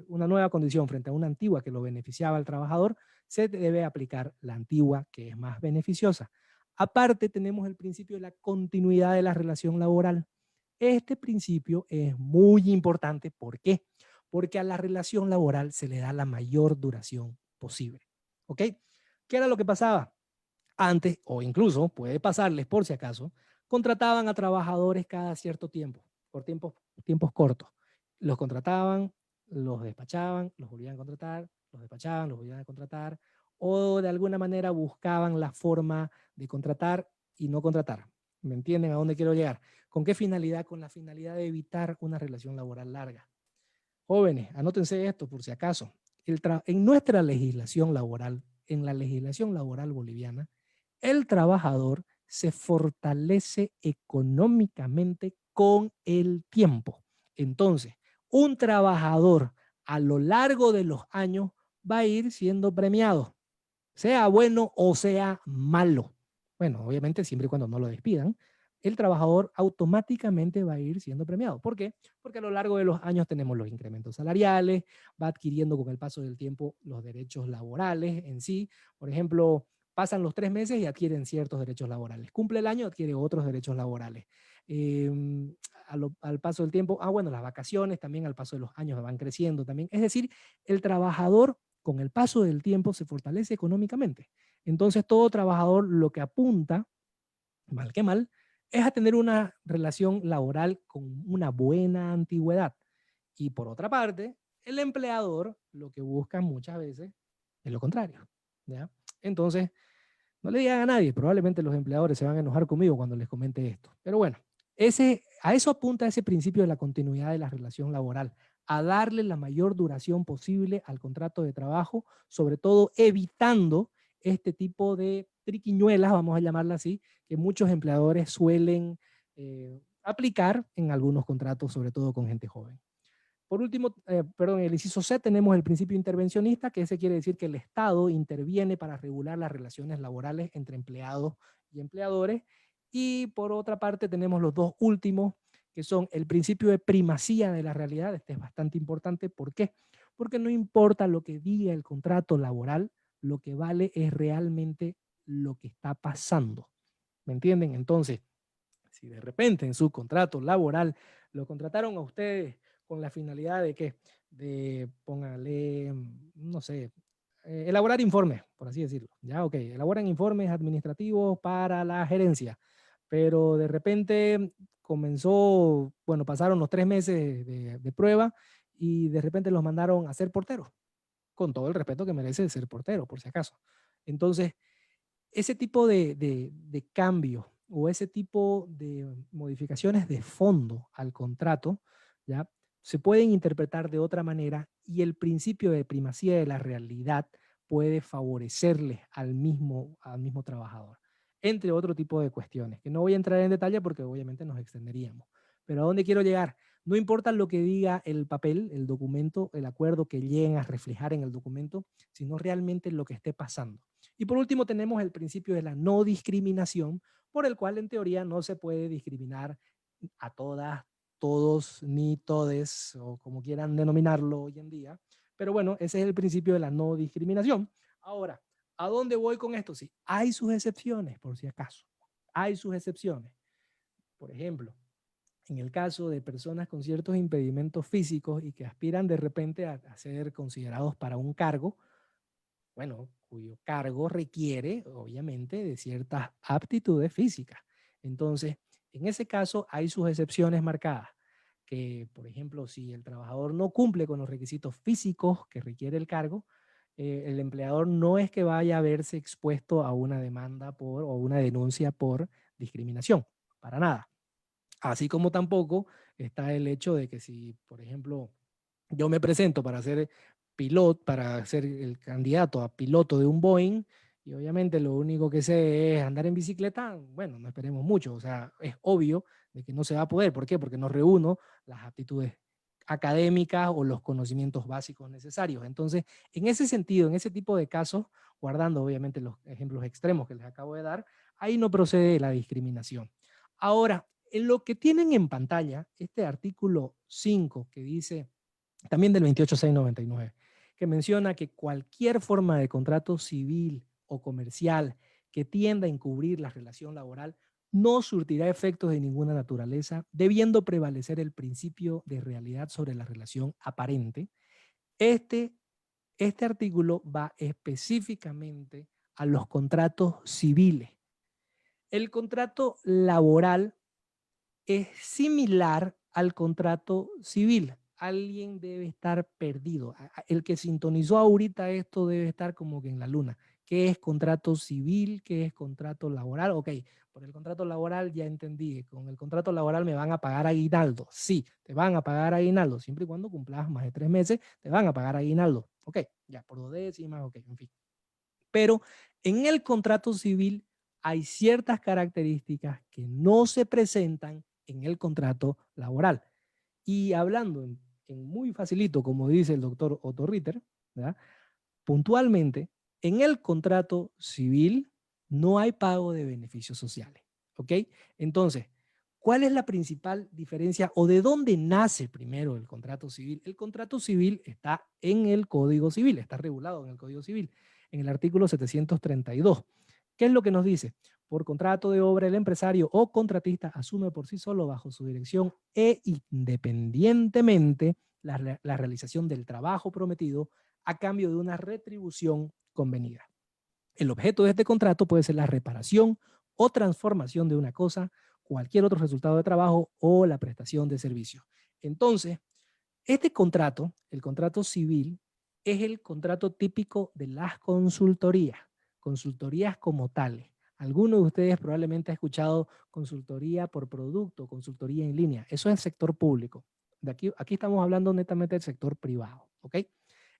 una nueva condición frente a una antigua que lo beneficiaba al trabajador, se debe aplicar la antigua que es más beneficiosa. Aparte tenemos el principio de la continuidad de la relación laboral. Este principio es muy importante. ¿Por qué? Porque a la relación laboral se le da la mayor duración posible. ¿Ok? ¿Qué era lo que pasaba? Antes, o incluso puede pasarles por si acaso, contrataban a trabajadores cada cierto tiempo, por tiempos cortos. Los contrataban, los despachaban, los volvían a contratar, los despachaban, los volvían a contratar, o de alguna manera buscaban la forma de contratar y no contratar. ¿Me entienden a dónde quiero llegar? ¿Con qué finalidad? Con la finalidad de evitar una relación laboral larga. Jóvenes, anótense esto por si acaso. En nuestra legislación laboral, en la legislación laboral boliviana, el trabajador se fortalece económicamente con el tiempo. Entonces, un trabajador a lo largo de los años va a ir siendo premiado, sea bueno o sea malo. Bueno, obviamente siempre y cuando no lo despidan, el trabajador automáticamente va a ir siendo premiado. ¿Por qué? Porque a lo largo de los años tenemos los incrementos salariales, va adquiriendo con el paso del tiempo los derechos laborales en sí. Por ejemplo, pasan los 3 meses y adquieren ciertos derechos laborales. Cumple el año, adquiere otros derechos laborales. Eh, al paso del tiempo, bueno, las vacaciones también al paso de los años van creciendo también. Es decir, el trabajador con el paso del tiempo se fortalece económicamente. Entonces todo trabajador lo que apunta, mal que mal, es a tener una relación laboral con una buena antigüedad. Y por otra parte, el empleador lo que busca muchas veces es lo contrario, ¿ya? Entonces, no le digan a nadie, probablemente los empleadores se van a enojar conmigo cuando les comente esto. Pero bueno, a eso apunta ese principio de la continuidad de la relación laboral, a darle la mayor duración posible al contrato de trabajo, sobre todo evitando este tipo de triquiñuelas, vamos a llamarla así, que muchos empleadores suelen aplicar en algunos contratos, sobre todo con gente joven. Por último, perdón, en el inciso C tenemos el principio intervencionista, que ese quiere decir que el Estado interviene para regular las relaciones laborales entre empleados y empleadores. Y por otra parte tenemos los dos últimos, que son el principio de primacía de la realidad. Este es bastante importante. ¿Por qué? Porque no importa lo que diga el contrato laboral, lo que vale es realmente lo que está pasando. ¿Me entienden? Entonces, si de repente en su contrato laboral lo contrataron a ustedes con la finalidad de que, de, póngale, no sé, elaborar informes, por así decirlo. Ya, ok, elaboran informes administrativos para la gerencia, pero de repente comenzó, bueno, pasaron los 3 meses de prueba y de repente los mandaron a ser porteros, con todo el respeto que merece ser portero, por si acaso. Entonces, ese tipo de cambio o ese tipo de modificaciones de fondo al contrato, ¿ya? Se pueden interpretar de otra manera y el principio de primacía de la realidad puede favorecerle al mismo trabajador, entre otro tipo de cuestiones, que no voy a entrar en detalle porque obviamente nos extenderíamos. Pero ¿a dónde quiero llegar? No importa lo que diga el papel, el documento, el acuerdo que lleguen a reflejar en el documento, sino realmente lo que esté pasando. Y por último tenemos el principio de la no discriminación, por el cual en teoría no se puede discriminar a todas, todos, ni todes, o como quieran denominarlo hoy en día. Pero bueno, ese es el principio de la no discriminación. Ahora, ¿a dónde voy con esto? Sí, hay sus excepciones, por si acaso. Hay sus excepciones. Por ejemplo, en el caso de personas con ciertos impedimentos físicos y que aspiran de repente a ser considerados para un cargo, bueno, cuyo cargo requiere, obviamente, de ciertas aptitudes físicas. Entonces, en ese caso hay sus excepciones marcadas, que, por ejemplo, si el trabajador no cumple con los requisitos físicos que requiere el cargo, el empleador no es que vaya a verse expuesto a una demanda o una denuncia por discriminación, para nada. Así como tampoco está el hecho de que si, por ejemplo, yo me presento para ser piloto, para ser el candidato a piloto de un Boeing, y obviamente lo único que sé es andar en bicicleta, bueno, no esperemos mucho. O sea, es obvio de que no se va a poder. ¿Por qué? Porque no reúno las aptitudes académicas o los conocimientos básicos necesarios. Entonces, en ese sentido, en ese tipo de casos, guardando obviamente los ejemplos extremos que les acabo de dar, ahí no procede la discriminación. Ahora, en lo que tienen en pantalla, este artículo 5 que dice, también del 28699, que menciona que cualquier forma de contrato civil o comercial que tienda a encubrir la relación laboral no surtirá efectos de ninguna naturaleza, debiendo prevalecer el principio de realidad sobre la relación aparente. Este, este artículo va específicamente a los contratos civiles. El contrato laboral es similar al contrato civil. Alguien debe estar perdido. El que sintonizó ahorita esto debe estar como que en la luna. ¿Qué es contrato civil? ¿Qué es contrato laboral? Ok, por el contrato laboral ya entendí. Con el contrato laboral me van a pagar aguinaldo. Sí, te van a pagar aguinaldo. Siempre y cuando cumplas más de 3 meses, te van a pagar aguinaldo. Ok, ya por 2 décimas, ok, en fin. Pero en el contrato civil hay ciertas características que no se presentan en el contrato laboral. Y hablando en muy facilito, como dice el doctor Otto Ritter, ¿verdad? Puntualmente, en el contrato civil no hay pago de beneficios sociales. ¿Ok? Entonces, ¿cuál es la principal diferencia o de dónde nace primero el contrato civil? El contrato civil está en el Código Civil, está regulado en el Código Civil, en el artículo 732. ¿Qué es lo que nos dice? Por contrato de obra, el empresario o contratista asume por sí solo bajo su dirección e independientemente la realización del trabajo prometido a cambio de una retribución convenida. El objeto de este contrato puede ser la reparación o transformación de una cosa, cualquier otro resultado de trabajo o la prestación de servicios. Entonces, este contrato, el contrato civil, es el contrato típico de las consultorías como tales. Algunos de ustedes probablemente han escuchado consultoría por producto, consultoría en línea. Eso es el sector público. Aquí estamos hablando netamente del sector privado. ¿Ok?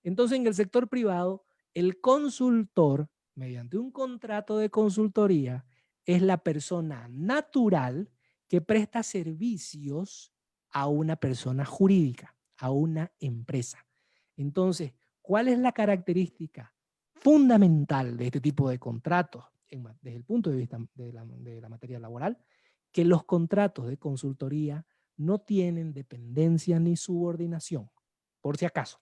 Entonces, en el sector privado, el consultor, mediante un contrato de consultoría, es la persona natural que presta servicios a una persona jurídica, a una empresa. Entonces, ¿cuál es la característica fundamental de este tipo de contratos desde el punto de vista de la materia laboral? Que los contratos de consultoría no tienen dependencia ni subordinación, por si acaso.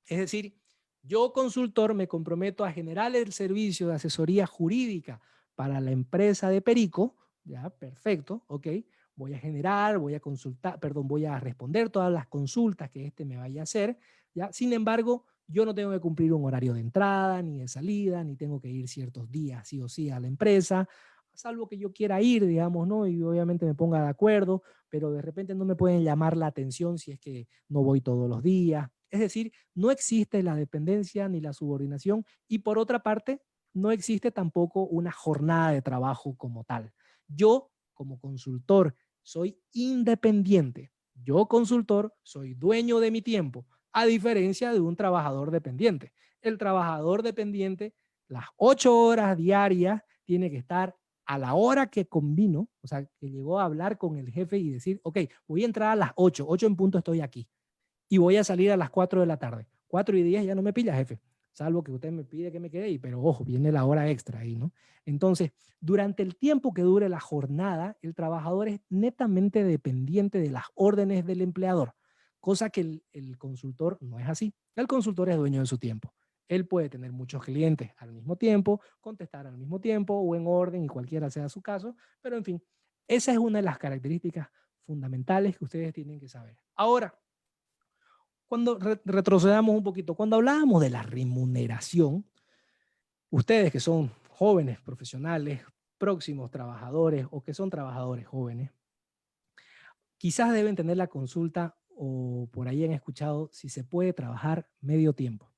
Es decir, yo consultor me comprometo a generar el servicio de asesoría jurídica para la empresa de Perico, ya, perfecto, ok, voy a generar, voy a consultar, perdón, voy a responder todas las consultas que este me vaya a hacer, ya, sin embargo, yo no tengo que cumplir un horario de entrada, ni de salida, ni tengo que ir ciertos días sí o sí a la empresa, salvo que yo quiera ir, digamos, ¿no? Y obviamente me ponga de acuerdo, pero de repente no me pueden llamar la atención si es que no voy todos los días. Es decir, no existe la dependencia ni la subordinación y por otra parte, no existe tampoco una jornada de trabajo como tal. Yo, como consultor, soy independiente. Yo, consultor, soy dueño de mi tiempo, a diferencia de un trabajador dependiente. El trabajador dependiente, las 8 horas diarias, tiene que estar a la hora que convino, o sea, que llegó a hablar con el jefe y decir, ok, voy a entrar a las 8 en punto estoy aquí y voy a salir a las 4 de la tarde. 4:10 ya no me pilla, jefe, salvo que usted me pide que me quede ahí, pero ojo, viene la hora extra ahí, ¿no? Entonces, durante el tiempo que dure la jornada, el trabajador es netamente dependiente de las órdenes del empleador, cosa que el consultor no es así. El consultor es dueño de su tiempo. Él puede tener muchos clientes al mismo tiempo, contestar al mismo tiempo o en orden y cualquiera sea su caso, pero en fin, esa es una de las características fundamentales que ustedes tienen que saber. Ahora, cuando retrocedamos un poquito, cuando hablábamos de la remuneración, ustedes que son jóvenes profesionales, próximos trabajadores o que son trabajadores jóvenes, quizás deben tener la consulta o por ahí han escuchado si se puede trabajar medio tiempo.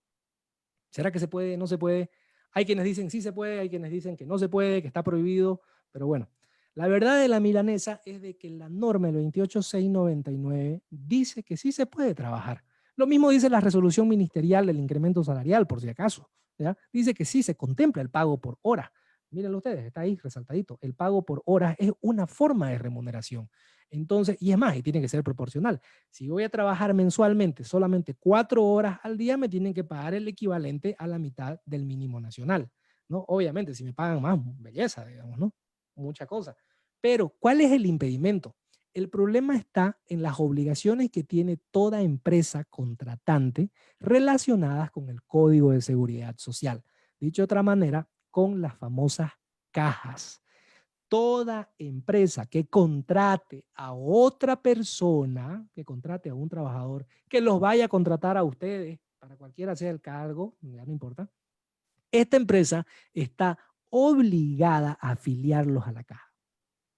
¿Será que se puede? ¿No se puede? Hay quienes dicen sí se puede, hay quienes dicen que no se puede, que está prohibido, pero bueno, La verdad de la milanesa es de que la norma del 28699 dice que sí se puede trabajar. Lo mismo dice la resolución ministerial del incremento salarial, por si acaso. ¿Ya? Dice que sí se contempla el pago por hora. Mírenlo ustedes, está ahí resaltadito. El pago por horas es una forma de remuneración. Entonces, y es más, y tiene que ser proporcional. Si voy a trabajar mensualmente solamente 4 horas al día, me tienen que pagar el equivalente a la mitad del mínimo nacional, ¿no? Obviamente, si me pagan más, belleza, digamos, ¿no? Mucha cosa. Pero, ¿cuál es el impedimento? El problema está en las obligaciones que tiene toda empresa contratante relacionadas con el Código de Seguridad Social. Dicho de otra manera, con las famosas cajas. Toda empresa que contrate a otra persona, que contrate a un trabajador, que los vaya a contratar a ustedes, para cualquiera sea el cargo, ya no importa, esta empresa está obligada a afiliarlos a la caja.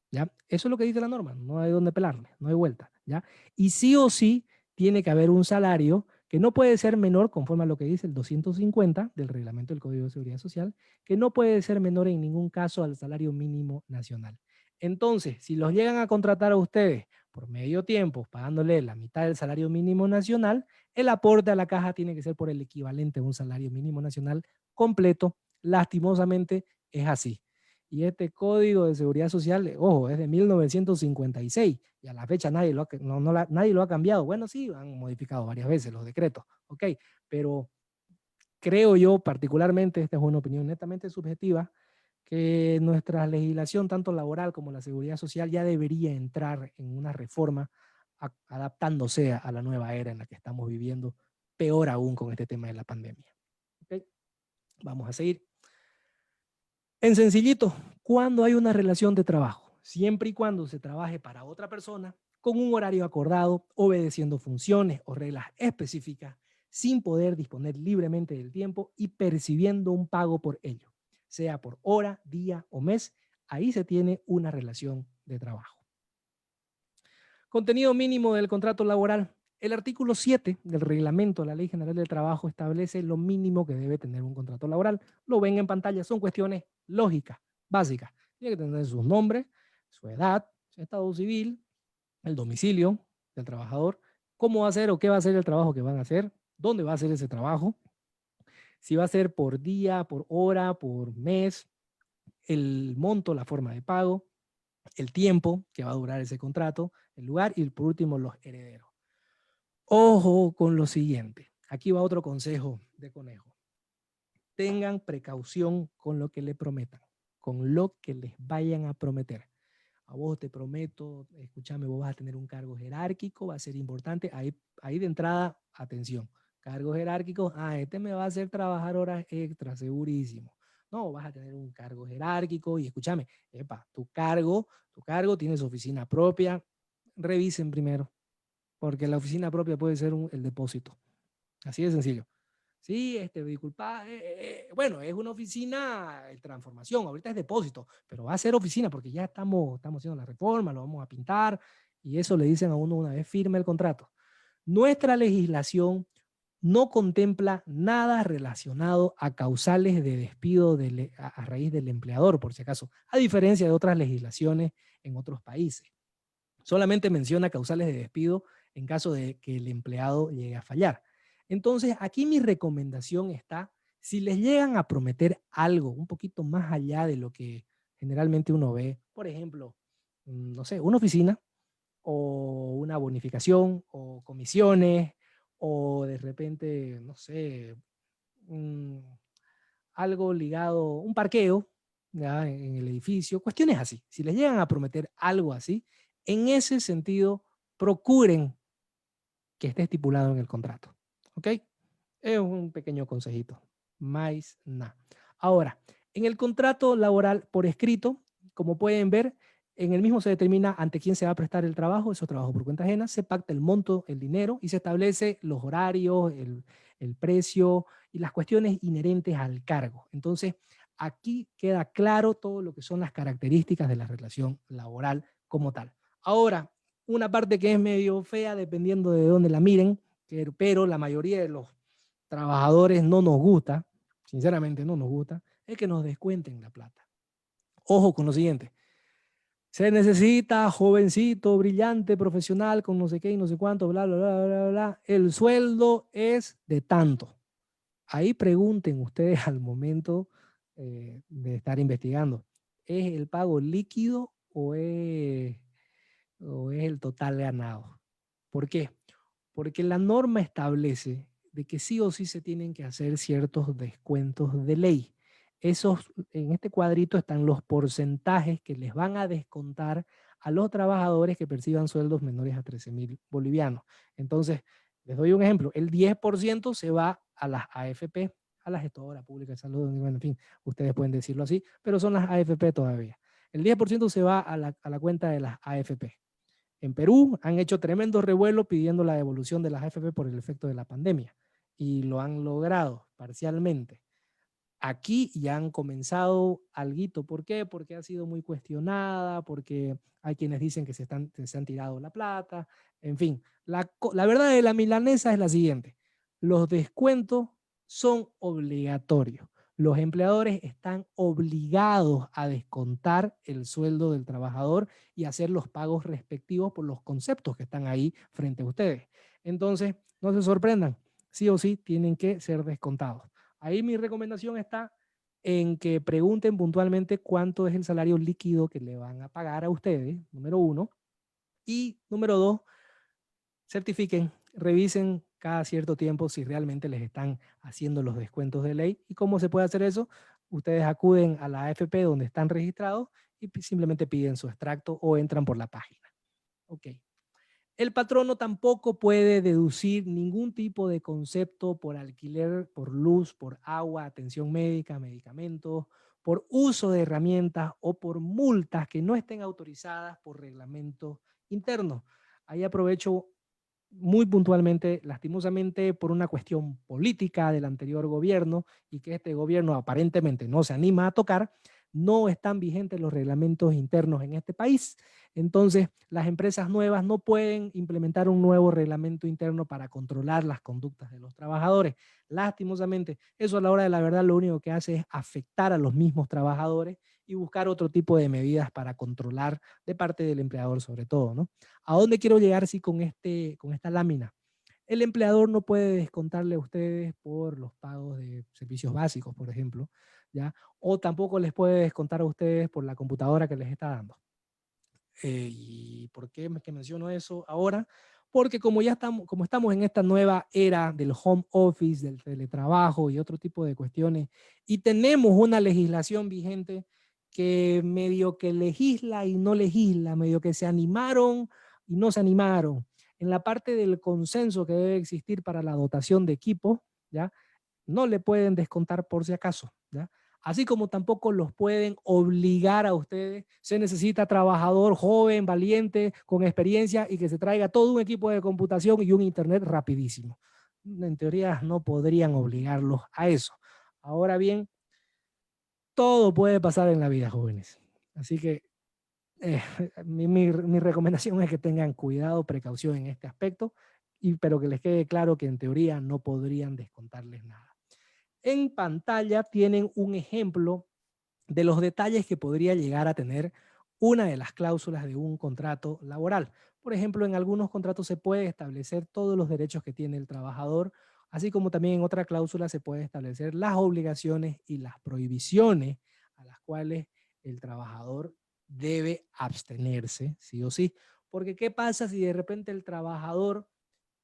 ¿Ya? Eso es lo que dice la norma, no hay donde pelarle, no hay vuelta, ¿ya? Y sí o sí tiene que haber un salario que no puede ser menor, conforme a lo que dice el 250 del reglamento del Código de Seguridad Social, que no puede ser menor en ningún caso al salario mínimo nacional. Entonces, si los llegan a contratar a ustedes por medio tiempo, pagándole la mitad del salario mínimo nacional, el aporte a la caja tiene que ser por el equivalente a un salario mínimo nacional completo. Lastimosamente es así. Y este Código de Seguridad Social, ojo, es de 1956 y a la fecha nadie lo nadie lo ha cambiado. Bueno, sí, han modificado varias veces los decretos, ok, pero creo yo particularmente, esta es una opinión netamente subjetiva, que nuestra legislación, tanto laboral como la seguridad social, ya debería entrar en una reforma adaptándose a la nueva era en la que estamos viviendo, peor aún con este tema de la pandemia. ¿Okay? Vamos a seguir. En sencillito, cuando hay una relación de trabajo, siempre y cuando se trabaje para otra persona, con un horario acordado, obedeciendo funciones o reglas específicas, sin poder disponer libremente del tiempo y percibiendo un pago por ello, sea por hora, día o mes, ahí se tiene una relación de trabajo. Contenido mínimo del contrato laboral. El artículo 7 del reglamento de la Ley General del Trabajo establece lo mínimo que debe tener un contrato laboral. Lo ven en pantalla, son cuestiones lógicas, básicas. Tiene que tener sus nombres, su edad, su estado civil, el domicilio del trabajador, cómo va a ser o qué va a ser el trabajo que van a hacer, dónde va a hacer ese trabajo, si va a ser por día, por hora, por mes, el monto, la forma de pago, el tiempo que va a durar ese contrato, el lugar y por último los herederos. Ojo con lo siguiente. Aquí va otro consejo de conejo. Tengan precaución con lo que le prometan, con lo que les vayan a prometer. A vos te prometo, escúchame, vos vas a tener un cargo jerárquico, va a ser importante. Ahí de entrada, atención. Cargo jerárquico, este me va a hacer trabajar horas extra, segurísimo. No, vas a tener un cargo jerárquico y escúchame, tu cargo tiene su oficina propia. Revisen primero, porque la oficina propia puede ser el depósito. Así de sencillo. Sí, disculpa, bueno, es una oficina de transformación, ahorita es depósito, pero va a ser oficina porque ya estamos haciendo la reforma, lo vamos a pintar y eso le dicen a uno una vez firme el contrato. Nuestra legislación no contempla nada relacionado a causales de despido a raíz del empleador, por si acaso, a diferencia de otras legislaciones en otros países. Solamente menciona causales de despido en caso de que el empleado llegue a fallar. Entonces, aquí mi recomendación está, si les llegan a prometer algo un poquito más allá de lo que generalmente uno ve, por ejemplo, no sé, una oficina o una bonificación o comisiones o de repente, no sé, algo ligado, un parqueo, ¿ya? En el edificio, cuestiones así. Si les llegan a prometer algo así, en ese sentido, procuren que esté estipulado en el contrato. ¿Ok? Es un pequeño consejito. Más nada. Ahora, en el contrato laboral por escrito, como pueden ver, en el mismo se determina ante quién se va a prestar el trabajo, eso es trabajo por cuenta ajena, se pacta el monto, el dinero y se establece los horarios, el precio y las cuestiones inherentes al cargo. Entonces, aquí queda claro todo lo que son las características de la relación laboral como tal. Ahora, una parte que es medio fea dependiendo de dónde la miren, pero la mayoría de los trabajadores no nos gusta, sinceramente no nos gusta, es que nos descuenten la plata. Ojo con lo siguiente. Se necesita jovencito, brillante, profesional, con no sé qué y no sé cuánto, bla, bla, bla, bla, bla. El sueldo es de tanto. Ahí pregunten ustedes al momento de estar investigando. ¿Es el pago líquido o es el total ganado? ¿Por qué? Porque la norma establece de que sí o sí se tienen que hacer ciertos descuentos de ley. En este cuadrito están los porcentajes que les van a descontar a los trabajadores que perciban sueldos menores a 13.000 bolivianos. Entonces, les doy un ejemplo. El 10% se va a las AFP, a la Gestora Pública de Salud, bueno, en fin, ustedes pueden decirlo así, pero son las AFP todavía. El 10% se va a la cuenta de las AFP. En Perú han hecho tremendo revuelo pidiendo la devolución de las AFP por el efecto de la pandemia y lo han logrado parcialmente. Aquí ya han comenzado alguito. ¿Por qué? Porque ha sido muy cuestionada, porque hay quienes dicen que se han tirado la plata. En fin, la verdad de la milanesa es la siguiente. Los descuentos son obligatorios. Los empleadores están obligados a descontar el sueldo del trabajador y hacer los pagos respectivos por los conceptos que están ahí frente a ustedes. Entonces, no se sorprendan, sí o sí tienen que ser descontados. Ahí mi recomendación está en que pregunten puntualmente cuánto es el salario líquido que le van a pagar a ustedes, número 1. Y número 2, certifiquen, revisen cada cierto tiempo si realmente les están haciendo los descuentos de ley. ¿Y cómo se puede hacer eso? Ustedes acuden a la AFP donde están registrados y simplemente piden su extracto o entran por la página. Ok. El patrono tampoco puede deducir ningún tipo de concepto por alquiler, por luz, por agua, atención médica, medicamentos, por uso de herramientas o por multas que no estén autorizadas por reglamento interno. Ahí aprovecho muy puntualmente, lastimosamente, por una cuestión política del anterior gobierno y que este gobierno aparentemente no se anima a tocar, no están vigentes los reglamentos internos en este país. Entonces, las empresas nuevas no pueden implementar un nuevo reglamento interno para controlar las conductas de los trabajadores. Lastimosamente, eso a la hora de la verdad lo único que hace es afectar a los mismos trabajadores y buscar otro tipo de medidas para controlar de parte del empleador sobre todo, ¿no? ¿A dónde quiero llegar con esta lámina? El empleador no puede descontarle a ustedes por los pagos de servicios básicos, por ejemplo, ¿ya? O tampoco les puede descontar a ustedes por la computadora que les está dando. ¿Y por qué que menciono eso ahora? Porque como estamos en esta nueva era del home office, del teletrabajo y otro tipo de cuestiones, y tenemos una legislación vigente que medio que legisla y no legisla, medio que se animaron y no se animaron. En la parte del consenso que debe existir para la dotación de equipo, ¿ya? No le pueden descontar por si acaso, ¿ya? Así como tampoco los pueden obligar a ustedes. Se necesita trabajador joven, valiente, con experiencia y que se traiga todo un equipo de computación y un internet rapidísimo. En teoría no podrían obligarlos a eso. Ahora bien, todo puede pasar en la vida, jóvenes. Así que mi recomendación es que tengan cuidado, precaución en este aspecto, pero que les quede claro que en teoría no podrían descontarles nada. En pantalla tienen un ejemplo de los detalles que podría llegar a tener una de las cláusulas de un contrato laboral. Por ejemplo, en algunos contratos se puede establecer todos los derechos que tiene el trabajador, así como también en otra cláusula se puede establecer las obligaciones y las prohibiciones a las cuales el trabajador debe abstenerse, sí o sí. Porque ¿qué pasa si de repente el trabajador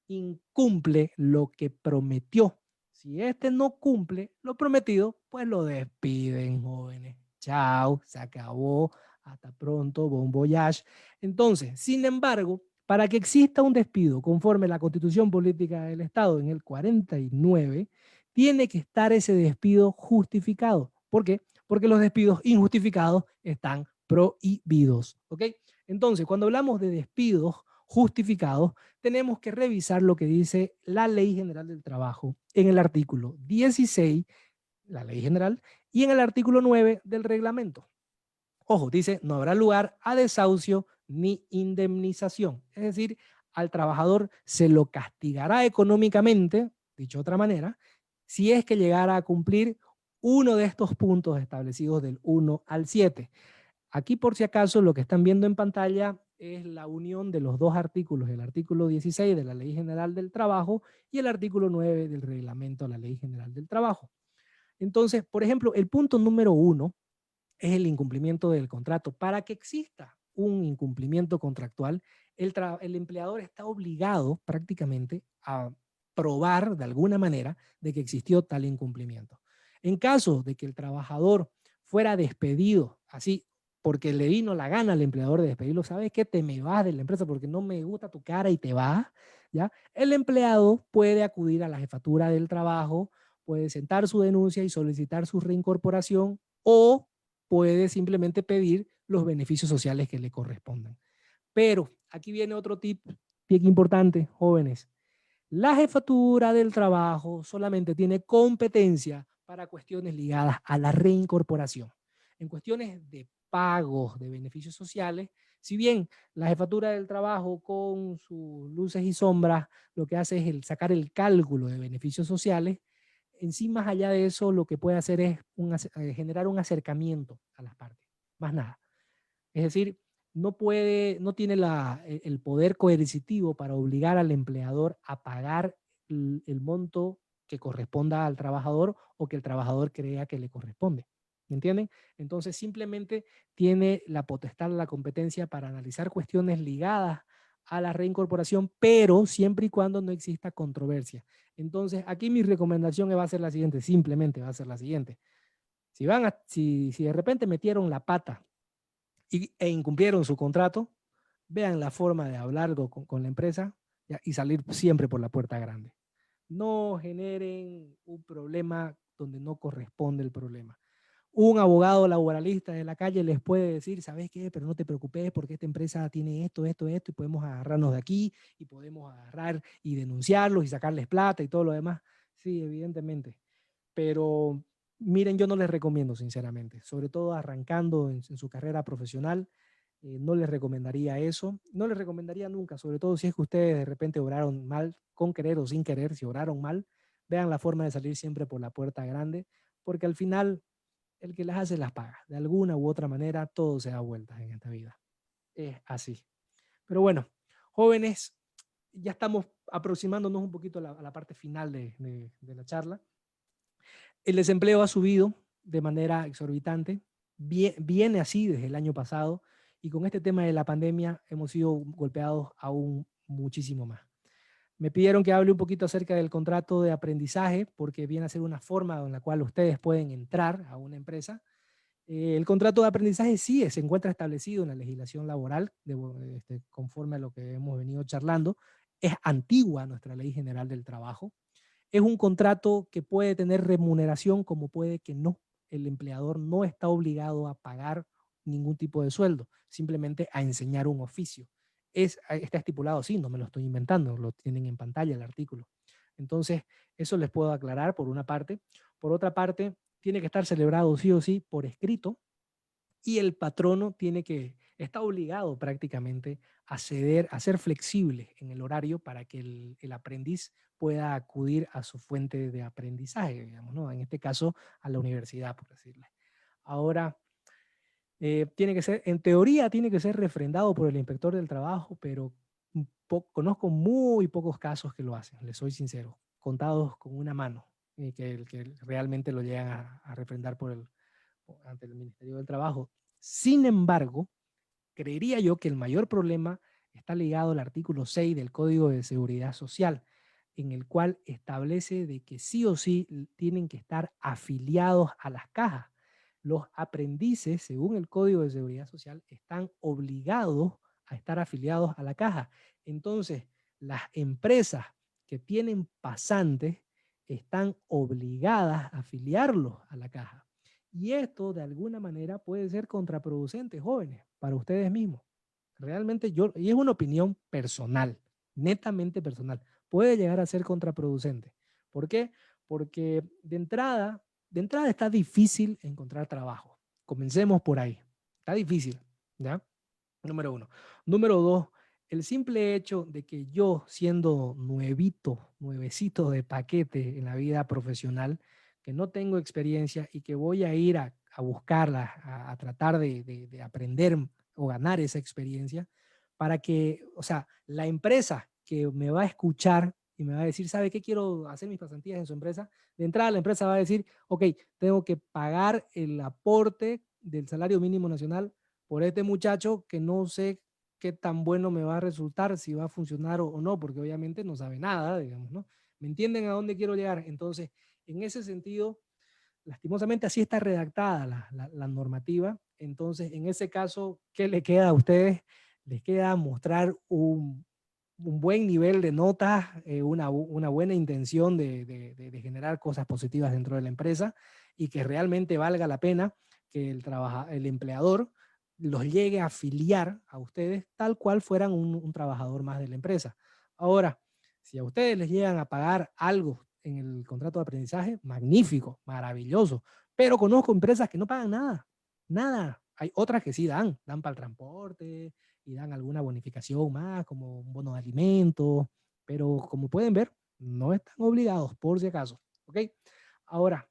incumple lo que prometió? Si este no cumple lo prometido, pues lo despiden, jóvenes. Chao, se acabó, hasta pronto, bon voyage. Entonces, sin embargo, para que exista un despido conforme a la Constitución Política del Estado en el 49, tiene que estar ese despido justificado. ¿Por qué? Porque los despidos injustificados están prohibidos, ¿ok? Entonces, cuando hablamos de despidos justificados, tenemos que revisar lo que dice la Ley General del Trabajo en el artículo 16, la Ley General, y en el artículo 9 del reglamento. Ojo, dice, no habrá lugar a desahucio ni indemnización. Es decir, al trabajador se lo castigará económicamente, dicho de otra manera, si es que llegara a cumplir uno de estos puntos establecidos del 1 al 7. Aquí, por si acaso, lo que están viendo en pantalla es la unión de los dos artículos, el artículo 16 de la Ley General del Trabajo y el artículo 9 del Reglamento de la Ley General del Trabajo. Entonces, por ejemplo, el punto número 1 es el incumplimiento del contrato. Para que exista un incumplimiento contractual, el empleador está obligado prácticamente a probar de alguna manera de que existió tal incumplimiento. En caso de que el trabajador fuera despedido así porque le vino la gana al empleador de despedirlo, ¿sabes qué? Te me vas de la empresa porque no me gusta tu cara y te vas, ¿ya? El empleado puede acudir a la jefatura del trabajo, puede sentar su denuncia y solicitar su reincorporación, o puede simplemente pedir los beneficios sociales que le correspondan. Pero aquí viene otro tip bien importante, jóvenes. La jefatura del trabajo solamente tiene competencia para cuestiones ligadas a la reincorporación. En cuestiones de pagos de beneficios sociales, si bien la jefatura del trabajo con sus luces y sombras lo que hace es sacar el cálculo de beneficios sociales, en sí, más allá de eso, lo que puede hacer es generar un acercamiento a las partes, más nada. Es decir, no tiene el poder coercitivo para obligar al empleador a pagar el monto que corresponda al trabajador o que el trabajador crea que le corresponde. ¿Me entienden? Entonces simplemente tiene la potestad, la competencia para analizar cuestiones ligadas a la reincorporación, pero siempre y cuando no exista controversia. Entonces aquí mi recomendación va a ser la siguiente, simplemente va a ser la siguiente. Si de repente metieron la pata e incumplieron su contrato, vean la forma de hablar con la empresa, ¿ya? Y salir siempre por la puerta grande. No generen un problema donde no corresponde el problema. Un abogado laboralista de la calle les puede decir, ¿sabes qué? Pero no te preocupes porque esta empresa tiene esto, esto, esto, y podemos agarrarnos de aquí, y podemos agarrar y denunciarlos y sacarles plata y todo lo demás. Sí, evidentemente. Pero miren, yo no les recomiendo, sinceramente, sobre todo arrancando en su carrera profesional, no les recomendaría eso. No les recomendaría nunca, sobre todo si es que ustedes de repente obraron mal, con querer o sin querer, si obraron mal, vean la forma de salir siempre por la puerta grande, porque al final el que las hace las paga. De alguna u otra manera, todo se da vueltas en esta vida. Es así. Pero bueno, jóvenes, ya estamos aproximándonos un poquito a la parte final de la charla. El desempleo ha subido de manera exorbitante, viene así desde el año pasado, y con este tema de la pandemia hemos sido golpeados aún muchísimo más. Me pidieron que hable un poquito acerca del contrato de aprendizaje, porque viene a ser una forma en la cual ustedes pueden entrar a una empresa. El contrato de aprendizaje sí se encuentra establecido en la legislación laboral, conforme a lo que hemos venido charlando. Es antigua nuestra Ley General del Trabajo. Es un contrato que puede tener remuneración como puede que no. El empleador no está obligado a pagar ningún tipo de sueldo, simplemente a enseñar un oficio. Está estipulado, sí, no me lo estoy inventando, lo tienen en pantalla el artículo. Entonces, eso les puedo aclarar por una parte. Por otra parte, tiene que estar celebrado sí o sí por escrito, y el patrono está obligado prácticamente a ceder, a ser flexible en el horario para que el aprendiz pueda acudir a su fuente de aprendizaje, digamos, ¿no? En este caso, a la universidad, por decirle. Ahora, en teoría tiene que ser refrendado por el inspector del trabajo, pero conozco muy pocos casos que lo hacen, les soy sincero, contados con una mano, que realmente lo llegan a refrendar ante el Ministerio del Trabajo. Sin embargo, creería yo que el mayor problema está ligado al artículo 6 del Código de Seguridad Social, en el cual establece de que sí o sí tienen que estar afiliados a las cajas. Los aprendices, según el Código de Seguridad Social, están obligados a estar afiliados a la caja. Entonces, las empresas que tienen pasantes están obligadas a afiliarlos a la caja. Y esto, de alguna manera, puede ser contraproducente, jóvenes, para ustedes mismos. Realmente y es una opinión personal, netamente personal, puede llegar a ser contraproducente. ¿Por qué? Porque de entrada está difícil encontrar trabajo. Comencemos por ahí. Está difícil, ¿ya? Número 1. Número 2, el simple hecho de que yo, siendo nuevecito de paquete en la vida profesional, que no tengo experiencia y que voy a ir a a buscarla, a tratar de aprender o ganar esa experiencia para que, o sea, la empresa que me va a escuchar y me va a decir, ¿sabe qué? Quiero hacer mis pasantías en su empresa. De entrada, la empresa va a decir, ok, tengo que pagar el aporte del salario mínimo nacional por este muchacho que no sé qué tan bueno me va a resultar, si va a funcionar o no, porque obviamente no sabe nada, digamos, ¿no? ¿Me entienden a dónde quiero llegar? Entonces, en ese sentido, lastimosamente así está redactada la normativa. Entonces, en ese caso, ¿qué le queda a ustedes? Les queda mostrar un buen nivel de notas, una buena intención de generar cosas positivas dentro de la empresa y que realmente valga la pena que el empleador los llegue a afiliar a ustedes tal cual fueran un trabajador más de la empresa. Ahora, si a ustedes les llegan a pagar algo en el contrato de aprendizaje, magnífico, maravilloso, pero conozco empresas que no pagan nada, nada. Hay otras que sí dan para el transporte, y dan alguna bonificación más, como un bono de alimentos, pero como pueden ver, no están obligados, por si acaso. ¿Ok? Ahora,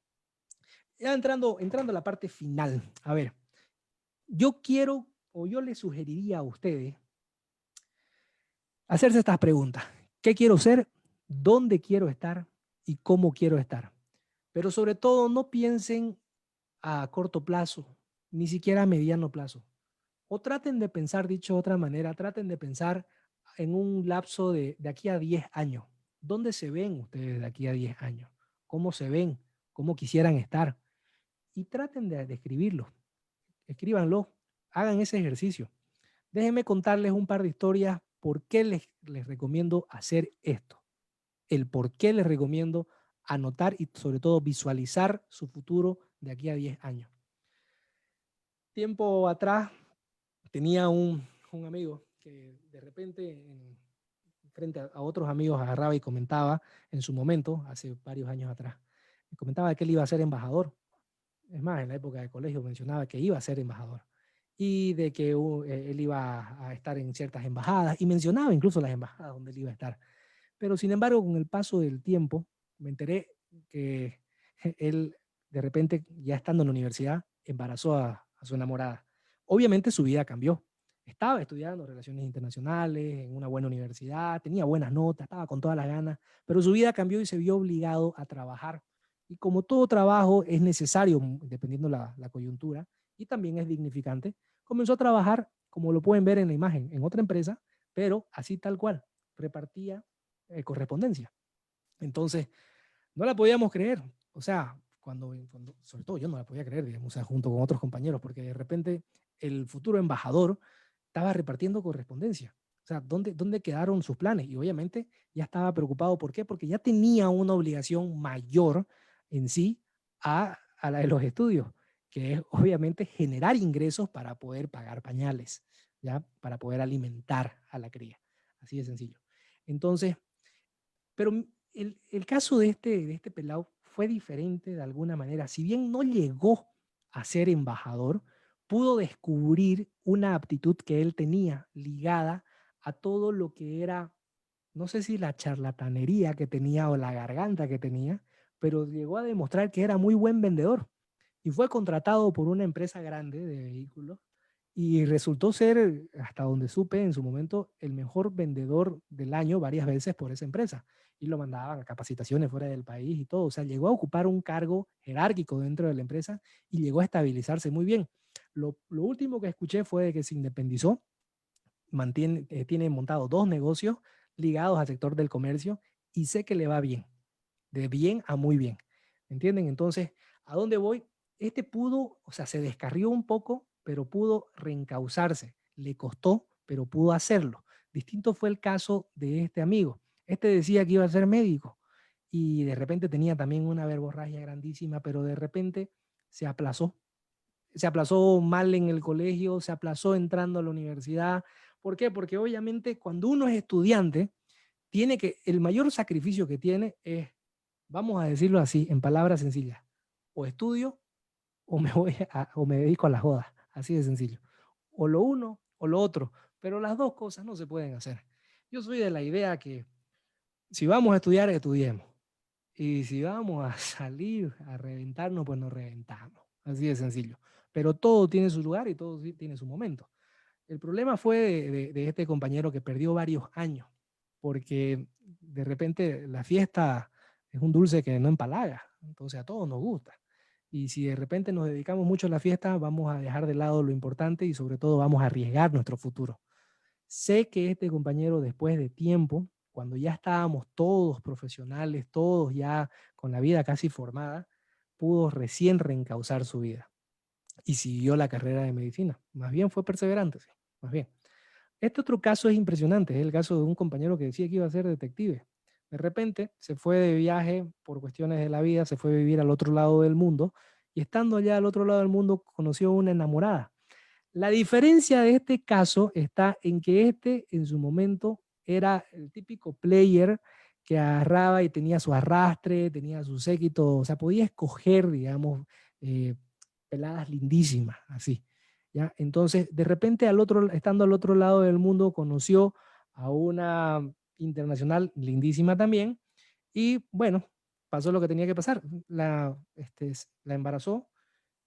ya entrando a la parte final, a ver, yo quiero o yo les sugeriría a ustedes hacerse estas preguntas. ¿Qué quiero ser? ¿Dónde quiero estar? ¿Y cómo quiero estar? Pero sobre todo, no piensen a corto plazo, ni siquiera a mediano plazo. O traten de pensar, dicho de otra manera, traten de pensar en un lapso de aquí a 10 años. ¿Dónde se ven ustedes de aquí a 10 años? ¿Cómo se ven? ¿Cómo quisieran estar? Y traten de escribirlo. Escríbanlo. Hagan ese ejercicio. Déjenme contarles un par de historias por qué les recomiendo hacer esto. El por qué les recomiendo anotar y sobre todo visualizar su futuro de aquí a 10 años. Tiempo atrás tenía un amigo que de repente frente a otros amigos agarraba y comentaba en su momento, hace varios años atrás, comentaba que él iba a ser embajador. Es más, en la época de colegio mencionaba que iba a ser embajador y de que él iba a estar en ciertas embajadas y mencionaba incluso las embajadas donde él iba a estar. Pero sin embargo, con el paso del tiempo, me enteré que él de repente, ya estando en la universidad, embarazó a su enamorada. Obviamente su vida cambió. Estaba estudiando relaciones internacionales en una buena universidad, tenía buenas notas, estaba con todas las ganas, pero su vida cambió y se vio obligado a trabajar. Y como todo trabajo es necesario, dependiendo la coyuntura, y también es dignificante, comenzó a trabajar, como lo pueden ver en la imagen, en otra empresa, pero así tal cual, repartía correspondencia. Entonces, no la podíamos creer. O sea, cuando, sobre todo yo no la podía creer, digamos, o sea, junto con otros compañeros, porque de repente el futuro embajador estaba repartiendo correspondencia. O sea, ¿dónde quedaron sus planes? Y obviamente ya estaba preocupado. ¿Por qué? Porque ya tenía una obligación mayor en sí a la de los estudios, que es obviamente generar ingresos para poder pagar pañales, ¿ya? Para poder alimentar a la cría. Así de sencillo. Entonces, pero el caso de este pelado fue diferente de alguna manera. Si bien no llegó a ser embajador, pudo descubrir una aptitud que él tenía ligada a todo lo que era, no sé si la charlatanería que tenía o la garganta que tenía, pero llegó a demostrar que era muy buen vendedor y fue contratado por una empresa grande de vehículos y resultó ser, hasta donde supe en su momento, el mejor vendedor del año varias veces por esa empresa. Y lo mandaban a capacitaciones fuera del país y todo. O sea, llegó a ocupar un cargo jerárquico dentro de la empresa y llegó a estabilizarse muy bien. Lo último que escuché fue de que se independizó, tiene montado 2 negocios ligados al sector del comercio y sé que le va bien, de bien a muy bien. ¿Entienden? Entonces, ¿a dónde voy? Este pudo, o sea, se descarrió un poco, pero pudo reencauzarse. Le costó, pero pudo hacerlo. Distinto fue el caso de este amigo. Este decía que iba a ser médico y de repente tenía también una verborragia grandísima, pero de repente se aplazó. Se aplazó mal en el colegio, se aplazó entrando a la universidad. ¿Por qué? Porque obviamente cuando uno es estudiante, el mayor sacrificio que tiene es, vamos a decirlo así, en palabras sencillas, o estudio o me dedico a la joda, así de sencillo. O lo uno o lo otro, pero las dos cosas no se pueden hacer. Yo soy de la idea que si vamos a estudiar, estudiemos. Y si vamos a salir a reventarnos, pues nos reventamos. así de sencillo. Pero todo tiene su lugar y todo tiene su momento. El problema fue de este compañero que perdió varios años, porque de repente la fiesta es un dulce que no empalaga, entonces a todos nos gusta. Y si de repente nos dedicamos mucho a la fiesta, vamos a dejar de lado lo importante y sobre todo vamos a arriesgar nuestro futuro. Sé que este compañero, después de tiempo, cuando ya estábamos todos profesionales, todos ya con la vida casi formada, pudo recién reencauzar su vida y siguió la carrera de medicina. Más bien fue perseverante, sí, más bien. Este otro caso es impresionante, es el caso de un compañero que decía que iba a ser detective. De repente se fue de viaje por cuestiones de la vida, se fue a vivir al otro lado del mundo y estando allá al otro lado del mundo conoció a una enamorada. La diferencia de este caso está en que este en su momento era el típico player que agarraba y tenía su arrastre, tenía su séquito, o sea, podía escoger, digamos, eh, peladas lindísimas, así. ¿Ya? Entonces, de repente, estando al otro lado del mundo, conoció a una internacional lindísima también, y bueno, pasó lo que tenía que pasar. La embarazó,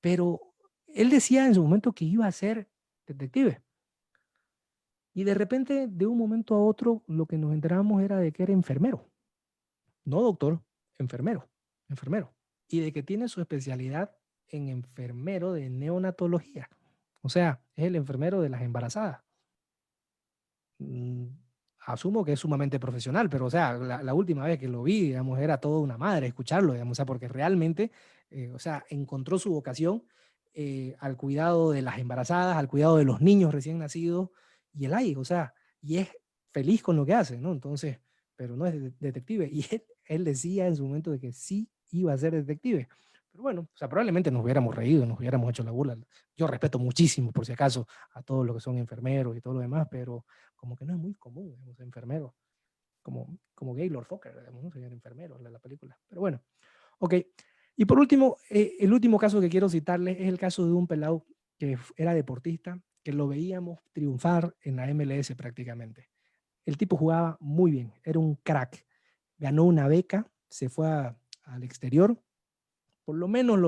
pero él decía en su momento que iba a ser detective. Y de repente, de un momento a otro, lo que nos enteramos era de que era enfermero. No doctor, enfermero, enfermero. Y de que tiene su especialidad en enfermero de neonatología. O sea, es el enfermero de las embarazadas. Mm, Asumo que es sumamente profesional, pero o sea, la última vez que lo vi, digamos, era toda una madre escucharlo, digamos, o sea, porque realmente, o sea, encontró su vocación al cuidado de las embarazadas, al cuidado de los niños recién nacidos, y el ahí, o sea, y es feliz con lo que hace, ¿no? Entonces, pero no es detective, y él decía en su momento de que sí iba a ser detective. Pero bueno, o sea, probablemente nos hubiéramos reído, nos hubiéramos hecho la burla. Yo respeto muchísimo, por si acaso, a todos los que son enfermeros y todo lo demás, pero como que no es muy común, digamos, enfermero, como Gaylord Fokker, digamos, un señor enfermero en la película. Pero bueno, ok. Y por último, el último caso que quiero citarles es el caso de un pelado que era deportista, que lo veíamos triunfar en la MLS prácticamente. El tipo jugaba muy bien, era un crack. Ganó una beca, se fue al exterior. Por lo menos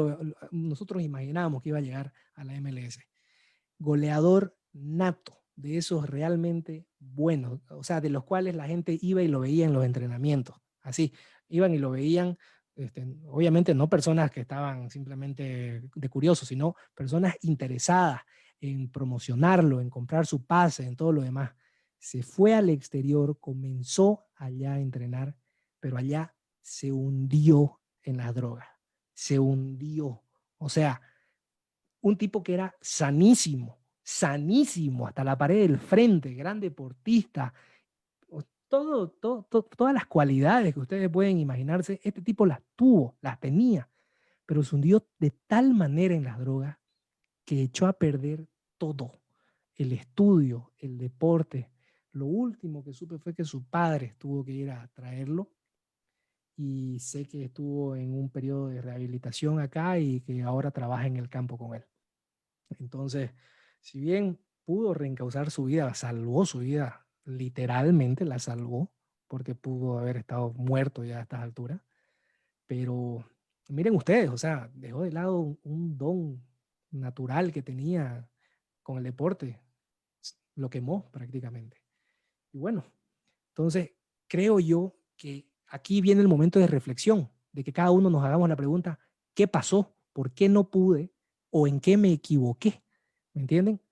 nosotros imaginábamos que iba a llegar a la MLS. Goleador nato, de esos realmente buenos, o sea, de los cuales la gente iba y lo veía en los entrenamientos, así, iban y lo veían, obviamente no personas que estaban simplemente de curiosos, sino personas interesadas en promocionarlo, en comprar su pase, en todo lo demás. Se fue al exterior, comenzó allá a entrenar, pero allá se hundió en las drogas, se hundió, o sea, un tipo que era sanísimo, sanísimo, hasta la pared del frente, gran deportista, todas las cualidades que ustedes pueden imaginarse, este tipo las tuvo, las tenía, pero se hundió de tal manera en las drogas que echó a perder todo, el estudio, el deporte. Lo último que supe fue que su padre tuvo que ir a traerlo y sé que estuvo en un periodo de rehabilitación acá y que ahora trabaja en el campo con él. Entonces, si bien pudo reencauzar su vida, salvó su vida, literalmente la salvó, porque pudo haber estado muerto ya a estas alturas, pero miren ustedes, o sea, dejó de lado un don natural que tenía con el deporte, lo quemó prácticamente. Y bueno, entonces creo yo que aquí viene el momento de reflexión, de que cada uno nos hagamos la pregunta, ¿qué pasó? ¿Por qué no pude? ¿O en qué me equivoqué? ¿Me entienden?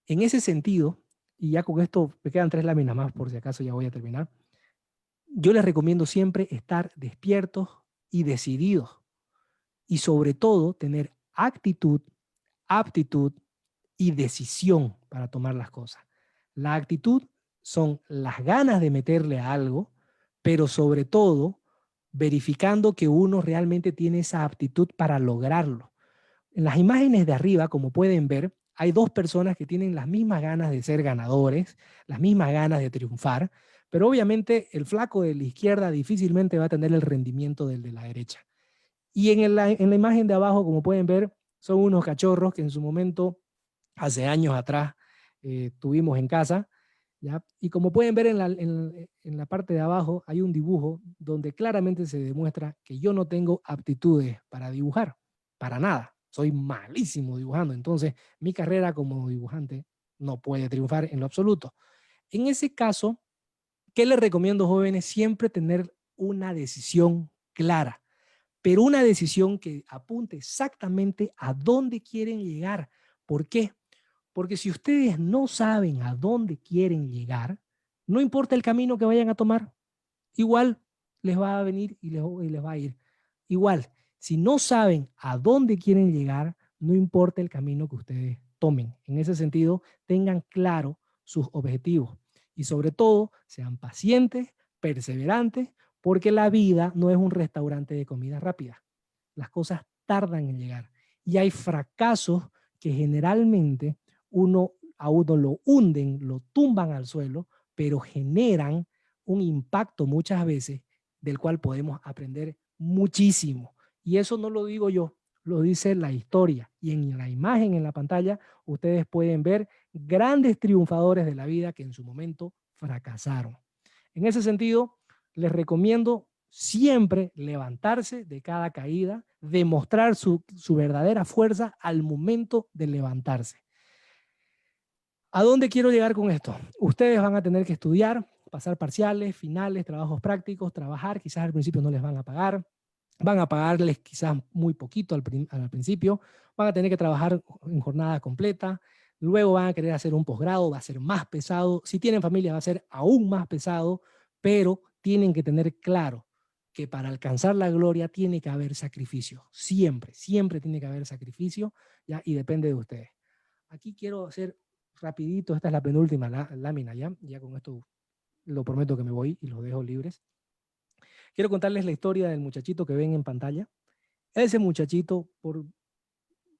En ese sentido, y ya con esto me quedan 3 láminas más por si acaso ya voy a terminar, yo les recomiendo siempre estar despiertos y decididos y sobre todo tener actitud, aptitud y decisión para tomar las cosas. La actitud son las ganas de meterle a algo, pero sobre todo verificando que uno realmente tiene esa aptitud para lograrlo. En las imágenes de arriba, como pueden ver, hay 2 personas que tienen las mismas ganas de ser ganadores, las mismas ganas de triunfar, pero obviamente el flaco de la izquierda difícilmente va a tener el rendimiento del de la derecha. Y en la imagen de abajo, como pueden ver, son unos cachorros que en su momento, hace años atrás, tuvimos en casa, ¿ya? Y como pueden ver en la parte de abajo, hay un dibujo donde claramente se demuestra que yo no tengo aptitudes para dibujar, para nada. soy malísimo dibujando, entonces mi carrera como dibujante no puede triunfar en lo absoluto. En ese caso, ¿qué les recomiendo, jóvenes? Siempre tener una decisión clara, pero una decisión que apunte exactamente a dónde quieren llegar. ¿Por qué? Porque si ustedes no saben a dónde quieren llegar, no importa el camino que vayan a tomar, igual les va a venir y les va a ir. Igual, si no saben a dónde quieren llegar, no importa el camino que ustedes tomen. En ese sentido, tengan claro sus objetivos y sobre todo, sean pacientes, perseverantes, porque la vida no es un restaurante de comida rápida. Las cosas tardan en llegar y hay fracasos que generalmente a uno lo hunden, lo tumban al suelo, pero generan un impacto muchas veces del cual podemos aprender muchísimo. Y eso no lo digo yo, lo dice la historia. Y en la imagen en la pantalla ustedes pueden ver grandes triunfadores de la vida que en su momento fracasaron. En ese sentido, les recomiendo siempre levantarse de cada caída, demostrar su verdadera fuerza al momento de levantarse. ¿A dónde quiero llegar con esto? Ustedes van a tener que estudiar, pasar parciales, finales, trabajos prácticos, trabajar, quizás al principio no les van a pagarles quizás muy poquito al principio, van a tener que trabajar en jornada completa, luego van a querer hacer un posgrado, va a ser más pesado, si tienen familia va a ser aún más pesado, pero tienen que tener claro que para alcanzar la gloria tiene que haber sacrificio, siempre, siempre tiene que haber sacrificio, ¿ya? Y depende de ustedes. Aquí quiero hacer rapidito, esta es la penúltima lámina, ya con esto lo prometo que me voy y los dejo libres. Quiero contarles la historia del muchachito que ven en pantalla. Ese muchachito, por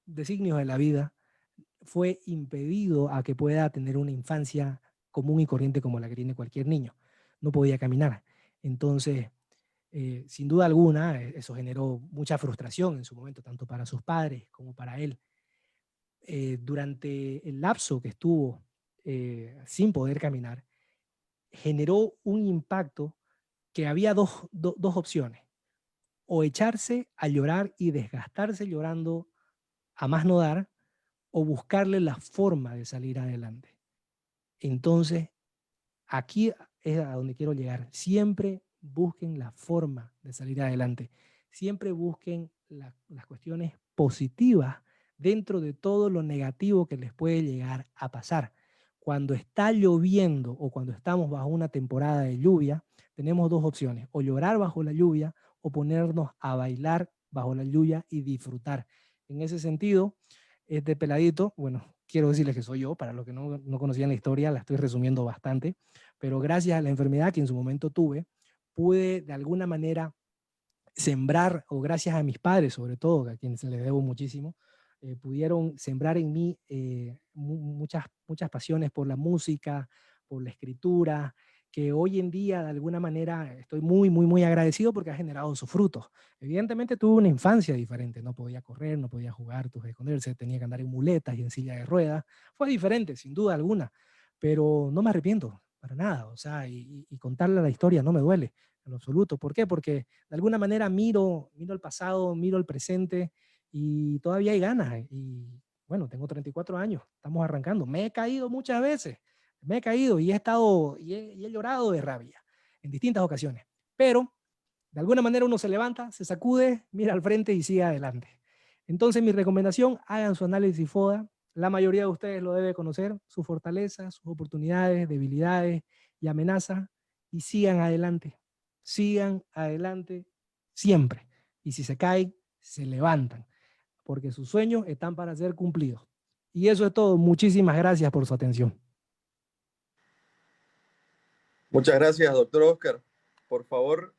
designios de la vida, fue impedido a que pueda tener una infancia común y corriente como la que tiene cualquier niño. No podía caminar. Entonces, sin duda alguna, eso generó mucha frustración en su momento, tanto para sus padres como para él. Durante el lapso que estuvo sin poder caminar, generó un impacto que había dos opciones: o echarse a llorar y desgastarse llorando a más no dar, o buscarle la forma de salir adelante. Entonces, aquí es a donde quiero llegar. Siempre busquen la forma de salir adelante. Siempre busquen las cuestiones positivas dentro de todo lo negativo que les puede llegar a pasar. Cuando está lloviendo o cuando estamos bajo una temporada de lluvia, tenemos dos opciones: o llorar bajo la lluvia o ponernos a bailar bajo la lluvia y disfrutar. En ese sentido, este peladito, bueno, quiero decirles que soy yo, para los que no conocían la historia, la estoy resumiendo bastante, pero gracias a la enfermedad que en su momento tuve, pude de alguna manera sembrar, o gracias a mis padres sobre todo, a quienes les debo muchísimo, pudieron sembrar en mí muchas pasiones por la música, por la escritura, que hoy en día de alguna manera estoy muy, muy, muy agradecido porque ha generado sus frutos. Evidentemente tuve una infancia diferente, no podía correr, no podía jugar, tuve que esconderse, tenía que andar en muletas y en silla de ruedas. Fue diferente, sin duda alguna, pero no me arrepiento para nada, o sea, y contarle la historia no me duele en lo absoluto. ¿Por qué? Porque de alguna manera miro el pasado, miro el presente y todavía hay ganas. Y bueno, tengo 34 años, estamos arrancando. Me he caído muchas veces, me he caído y he llorado de rabia en distintas ocasiones. Pero de alguna manera uno se levanta, se sacude, mira al frente y sigue adelante. Entonces mi recomendación: hagan su análisis FODA. La mayoría de ustedes lo debe conocer, sus fortalezas, sus oportunidades, debilidades y amenazas, y sigan adelante. Sigan adelante siempre. Y si se caen, se levantan, porque sus sueños están para ser cumplidos. Y eso es todo. Muchísimas gracias por su atención. Muchas gracias, doctor Oscar. Por favor,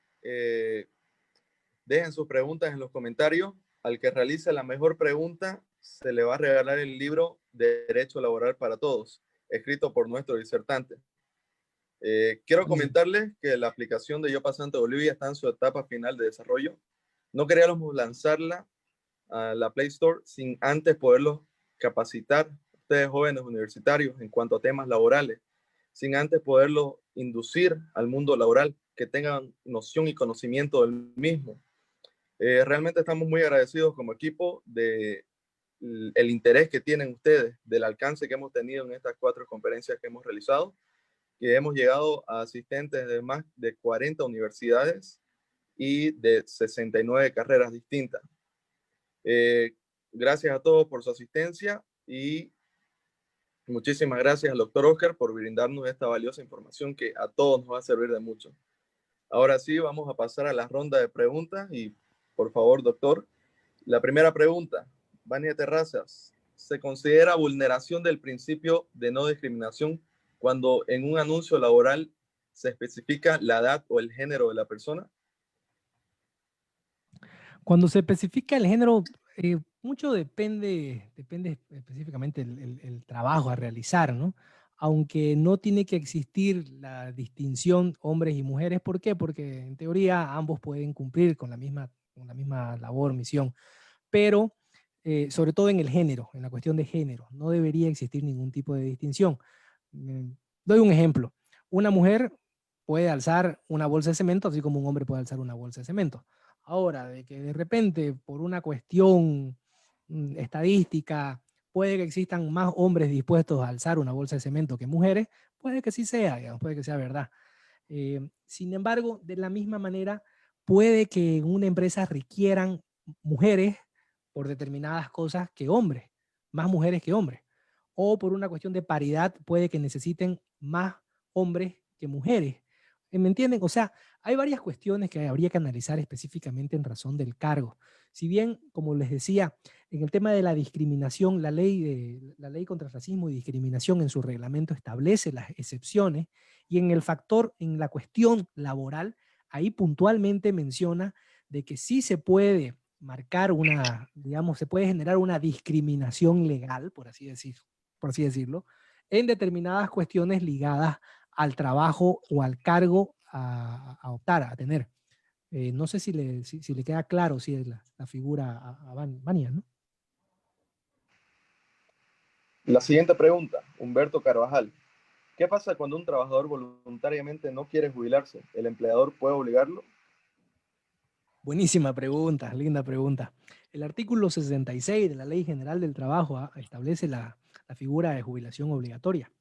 dejen sus preguntas en los comentarios. Al que realice la mejor pregunta, se le va a regalar el libro de Derecho Laboral para Todos, escrito por nuestro disertante. Quiero comentarles que la aplicación de Yo Pasante Bolivia está en su etapa final de desarrollo. No queríamos lanzarla a la Play Store sin antes poderlos capacitar, ustedes jóvenes universitarios, en cuanto a temas laborales, sin antes poderlos inducir al mundo laboral, que tengan noción y conocimiento del mismo. Realmente estamos muy agradecidos como equipo de el interés que tienen ustedes, del alcance que hemos tenido en estas 4 conferencias que hemos realizado, que hemos llegado a asistentes de más de 40 universidades y de 69 carreras distintas. Gracias a todos por su asistencia y muchísimas gracias al doctor Oscar por brindarnos esta valiosa información que a todos nos va a servir de mucho. Ahora sí, vamos a pasar a la ronda de preguntas y, por favor, doctor, la primera pregunta, Vania Terrazas, ¿se considera vulneración del principio de no discriminación cuando en un anuncio laboral se especifica la edad o el género de la persona? Cuando se especifica el género, mucho depende específicamente el trabajo a realizar, ¿no? Aunque no tiene que existir la distinción hombres y mujeres. ¿Por qué? Porque en teoría ambos pueden cumplir con la misma labor, misión. Pero sobre todo en el género, en la cuestión de género, no debería existir ningún tipo de distinción. Doy un ejemplo. Una mujer puede alzar una bolsa de cemento, así como un hombre puede alzar una bolsa de cemento. Ahora, de que de repente, por una cuestión estadística, puede que existan más hombres dispuestos a alzar una bolsa de cemento que mujeres, puede que sí sea, digamos, puede que sea verdad. Sin embargo, de la misma manera, puede que en una empresa requieran mujeres por determinadas cosas que hombres, más mujeres que hombres. O por una cuestión de paridad, puede que necesiten más hombres que mujeres. ¿Me entienden? O sea, hay varias cuestiones que habría que analizar específicamente en razón del cargo. Si bien, como les decía, en el tema de la discriminación, la ley contra el racismo y discriminación en su reglamento establece las excepciones, y en el factor, en la cuestión laboral, ahí puntualmente menciona de que sí se puede marcar digamos, se puede generar una discriminación legal, por así decirlo, en determinadas cuestiones ligadas al trabajo o al cargo a optar, a tener. No sé si le queda claro si es la figura a Vania, ¿no? La siguiente pregunta, Humberto Carvajal. ¿Qué pasa cuando un trabajador voluntariamente no quiere jubilarse? ¿El empleador puede obligarlo? Buenísima pregunta, linda pregunta. El artículo 66 de la Ley General del Trabajo establece la figura de jubilación obligatoria.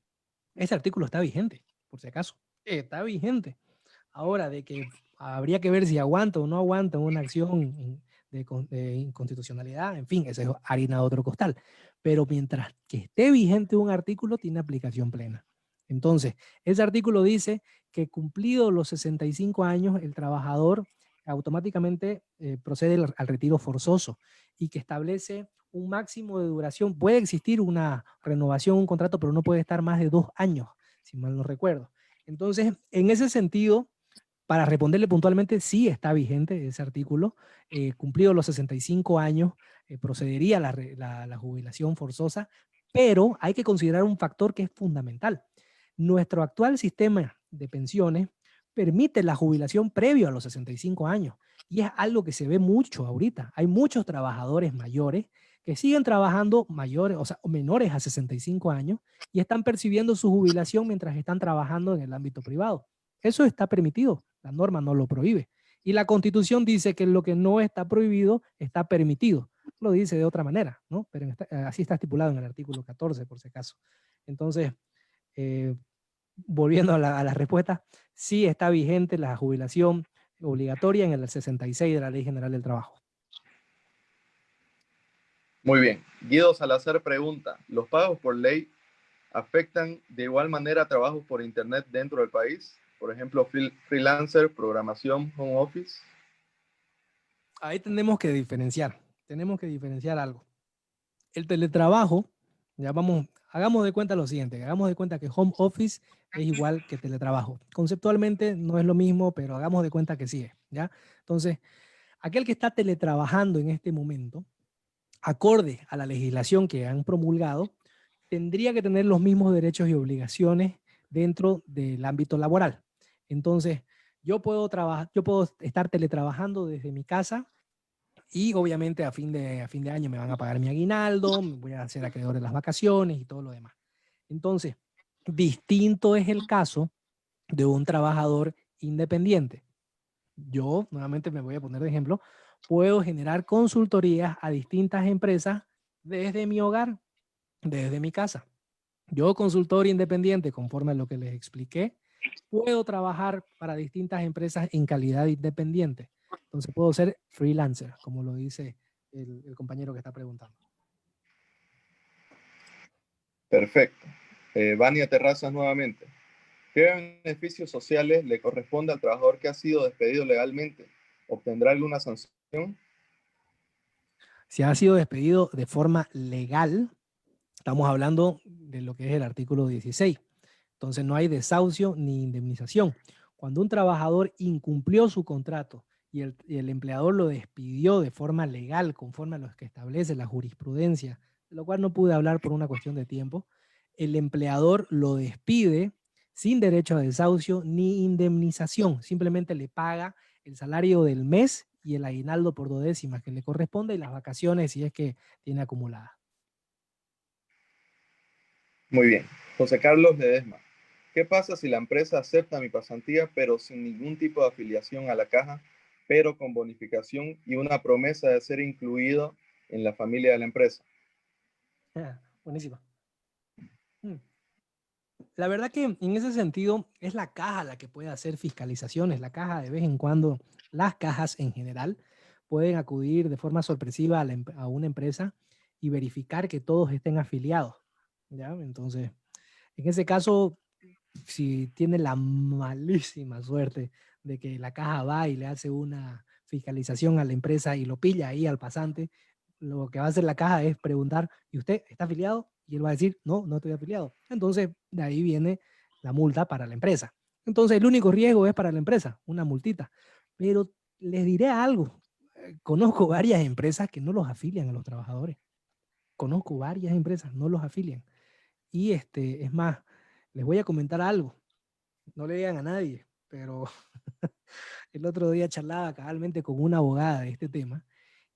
Ese artículo está vigente, por si acaso. Está vigente. Ahora, de que habría que ver si aguanta o no aguanta una acción de inconstitucionalidad, en fin, esa es harina de otro costal. Pero mientras que esté vigente un artículo, tiene aplicación plena. Entonces, ese artículo dice que cumplidos los 65 años, el trabajador automáticamente procede al retiro forzoso, y que establece un máximo de duración. Puede existir una renovación, un contrato, pero no puede estar más de 2 años, si mal no recuerdo. Entonces, en ese sentido, para responderle puntualmente, sí está vigente ese artículo. Cumplidos los 65 años, procedería la jubilación forzosa, pero hay que considerar un factor que es fundamental. Nuestro actual sistema de pensiones permite la jubilación previo a los 65 años, y es algo que se ve mucho ahorita. Hay muchos trabajadores mayores que siguen trabajando mayores, o sea, menores a 65 años, y están percibiendo su jubilación mientras están trabajando en el ámbito privado. Eso está permitido, la norma no lo prohíbe. Y la Constitución dice que lo que no está prohibido está permitido. Lo dice de otra manera, ¿no? Pero así está estipulado en el artículo 14, por si acaso. Entonces, volviendo a la respuesta, sí está vigente la jubilación obligatoria en el 66 de la Ley General del Trabajo. Muy bien. Guido Salazar pregunta, ¿los pagos por ley afectan de igual manera a trabajos por internet dentro del país? Por ejemplo, freelancer, programación, home office. Ahí tenemos que diferenciar algo. El teletrabajo, hagamos de cuenta lo siguiente, hagamos de cuenta que home office es igual que teletrabajo. Conceptualmente no es lo mismo, pero hagamos de cuenta que sí es, ¿ya? Entonces, aquel que está teletrabajando en este momento, acorde a la legislación que han promulgado, tendría que tener los mismos derechos y obligaciones dentro del ámbito laboral. Entonces, yo puedo estar teletrabajando desde mi casa, y obviamente a fin de año me van a pagar mi aguinaldo, me voy a hacer acreedor de las vacaciones y todo lo demás. Entonces, distinto es el caso de un trabajador independiente. Yo, nuevamente me voy a poner de ejemplo, puedo generar consultorías a distintas empresas desde mi hogar, desde mi casa. Yo, consultor independiente, conforme a lo que les expliqué, puedo trabajar para distintas empresas en calidad independiente. Entonces puedo ser freelancer, como lo dice el compañero que está preguntando. Perfecto. Vania Terrazas nuevamente. ¿Qué beneficios sociales le corresponde al trabajador que ha sido despedido legalmente? ¿Obtendrá alguna sanción? Si ha sido despedido de forma legal, estamos hablando de lo que es el artículo 16. Entonces no hay desahucio ni indemnización. Cuando un trabajador incumplió su contrato y el empleador lo despidió de forma legal, conforme a lo que establece la jurisprudencia, de lo cual no pude hablar por una cuestión de tiempo, el empleador lo despide sin derecho a desahucio ni indemnización. Simplemente le paga el salario del mes y el aguinaldo por 2/10 que le corresponde y las vacaciones si es que tiene acumuladas. Muy bien. José Carlos Ledesma. ¿Qué pasa si la empresa acepta mi pasantía pero sin ningún tipo de afiliación a la caja, pero con bonificación y una promesa de ser incluido en la familia de la empresa? Buenísimo. La verdad que en ese sentido es la caja la que puede hacer fiscalizaciones. La caja de vez en cuando, las cajas en general, pueden acudir de forma sorpresiva a una empresa y verificar que todos estén afiliados, ¿ya? Entonces, en ese caso, si tiene la malísima suerte de que la caja va y le hace una fiscalización a la empresa y lo pilla ahí al pasante, lo que va a hacer la caja es preguntar, ¿y usted está afiliado? Y él va a decir, no, no estoy afiliado. Entonces, de ahí viene la multa para la empresa. Entonces, el único riesgo es para la empresa, una multita. Pero les diré algo. Conozco varias empresas que no los afilian a los trabajadores. Conozco varias empresas, no los afilian. Y es más, les voy a comentar algo. No le digan a nadie, pero el otro día charlaba cabalmente con una abogada de este tema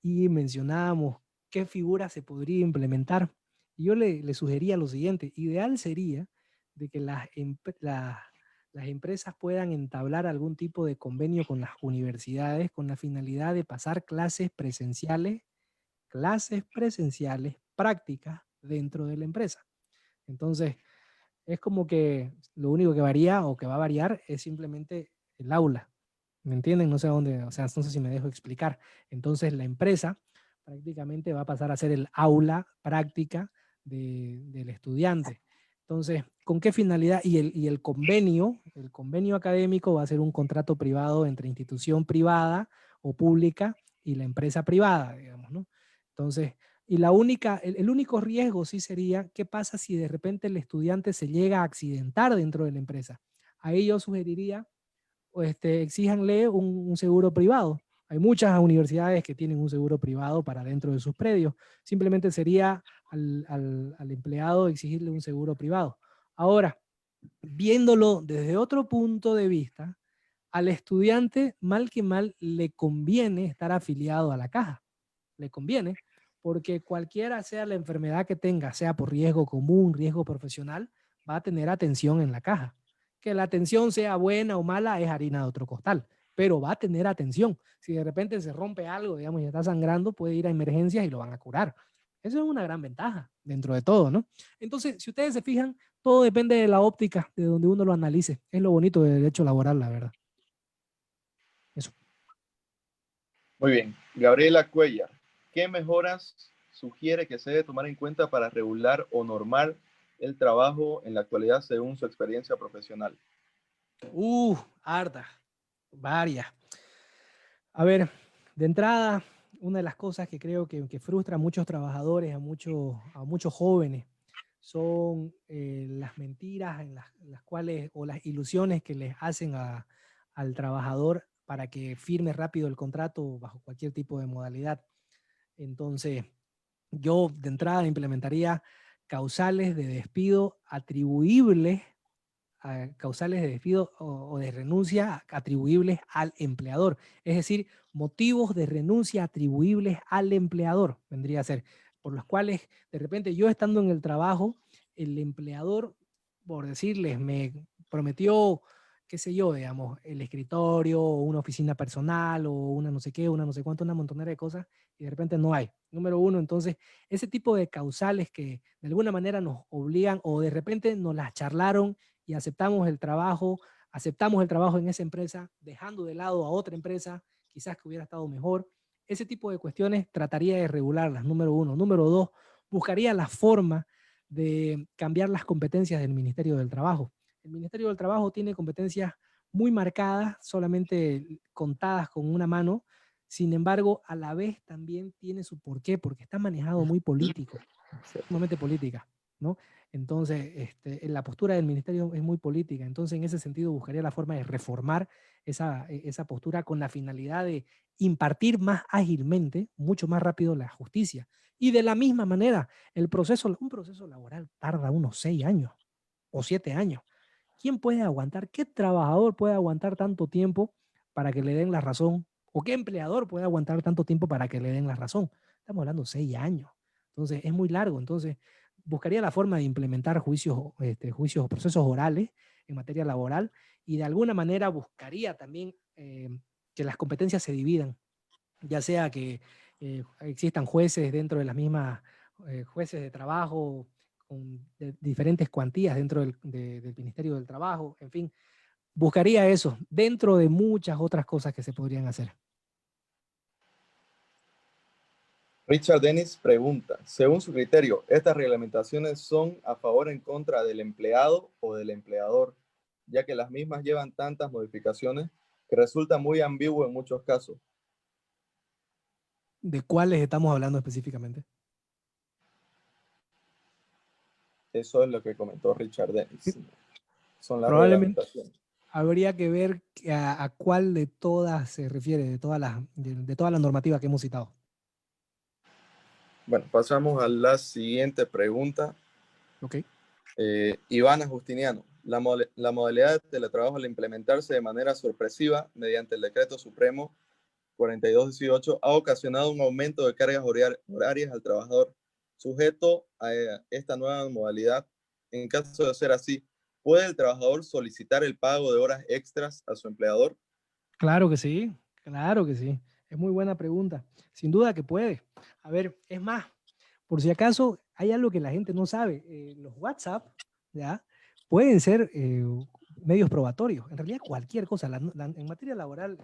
y mencionábamos qué figura se podría implementar. Y yo le sugería lo siguiente: ideal sería de que las empresas puedan entablar algún tipo de convenio con las universidades con la finalidad de pasar clases presenciales prácticas dentro de la empresa. Entonces, es como que lo único que varía o que va a variar es simplemente el aula. ¿Me entienden? No sé a dónde, o sea, no sé si me dejo explicar. Entonces la empresa prácticamente va a pasar a ser el aula práctica del estudiante. Entonces, ¿con qué finalidad? Y el convenio académico va a ser un contrato privado entre institución privada o pública y la empresa privada, digamos, ¿no? Entonces, y el único riesgo sí sería, ¿qué pasa si de repente el estudiante se llega a accidentar dentro de la empresa? Ahí yo sugeriría, exíjanle un seguro privado. Hay muchas universidades que tienen un seguro privado para dentro de sus predios. Simplemente sería al empleado exigirle un seguro privado. Ahora, viéndolo desde otro punto de vista, al estudiante, mal que mal, le conviene estar afiliado a la caja. Le conviene, porque cualquiera sea la enfermedad que tenga, sea por riesgo común, riesgo profesional, va a tener atención en la caja. Que la atención sea buena o mala es harina de otro costal, pero va a tener atención. Si de repente se rompe algo, digamos, y está sangrando, puede ir a emergencias y lo van a curar. Eso es una gran ventaja dentro de todo, ¿no? Entonces, si ustedes se fijan, todo depende de la óptica, de donde uno lo analice. Es lo bonito del derecho laboral, la verdad. Eso. Muy bien. Gabriela Cuellar. ¿Qué mejoras sugiere que se debe tomar en cuenta para regular o normar el trabajo en la actualidad según su experiencia profesional? Harta. Varias. A ver, de entrada, una de las cosas que creo que frustra a muchos trabajadores, a muchos jóvenes, son las mentiras en las cuales, o las ilusiones que les hacen al trabajador para que firme rápido el contrato bajo cualquier tipo de modalidad. Entonces, yo de entrada implementaría causales de despido atribuibles causales de despido o de renuncia atribuibles al empleador. Es decir, motivos de renuncia atribuibles al empleador, vendría a ser, por los cuales de repente yo estando en el trabajo, el empleador, por decirles, me prometió, qué sé yo, digamos, el escritorio, o una oficina personal, o una no sé qué, una no sé cuánto, una montonera de cosas, y de repente no hay. Número uno, entonces, ese tipo de causales que de alguna manera nos obligan, o de repente nos las charlaron y aceptamos el trabajo en esa empresa, dejando de lado a otra empresa, quizás que hubiera estado mejor. Ese tipo de cuestiones trataría de regularlas, número uno. Número dos, buscaría la forma de cambiar las competencias del Ministerio del Trabajo. El Ministerio del Trabajo tiene competencias muy marcadas, solamente contadas con una mano. Sin embargo, a la vez también tiene su porqué, porque está manejado muy político, sumamente política, ¿no? Entonces, la postura del ministerio es muy política. Entonces, en ese sentido, buscaría la forma de reformar esa postura con la finalidad de impartir más ágilmente, mucho más rápido la justicia. Y de la misma manera, un proceso laboral tarda unos 6 años o 7 años. ¿Quién puede aguantar? ¿Qué trabajador puede aguantar tanto tiempo para que le den la razón? ¿O qué empleador puede aguantar tanto tiempo para que le den la razón? Estamos hablando de 6 años. Entonces, es muy largo. Entonces, buscaría la forma de implementar juicios o procesos orales en materia laboral, y de alguna manera buscaría también que las competencias se dividan, ya sea que existan jueces dentro de las mismas jueces de trabajo con diferentes cuantías dentro del Ministerio del Trabajo, en fin, buscaría eso dentro de muchas otras cosas que se podrían hacer. Richard Dennis pregunta, según su criterio, ¿estas reglamentaciones son a favor o en contra del empleado o del empleador? Ya que las mismas llevan tantas modificaciones que resulta muy ambiguo en muchos casos. ¿De cuáles estamos hablando específicamente? Eso es lo que comentó Richard Dennis. Son las Probablemente reglamentaciones. habría que ver a cuál de todas se refiere, de toda la normativa que hemos citado. Bueno, pasamos a la siguiente pregunta. Ok. Ivana Justiniano, la modalidad de teletrabajo al implementarse de manera sorpresiva mediante el Decreto Supremo 4218 ha ocasionado un aumento de cargas horarias al trabajador. Sujeto a esta nueva modalidad, en caso de ser así, ¿puede el trabajador solicitar el pago de horas extras a su empleador? Claro que sí, claro que sí. Es muy buena pregunta. Sin duda que puede. A ver, es más, por si acaso hay algo que la gente no sabe, los WhatsApp, ¿ya? Pueden ser medios probatorios. En realidad cualquier cosa. En materia laboral,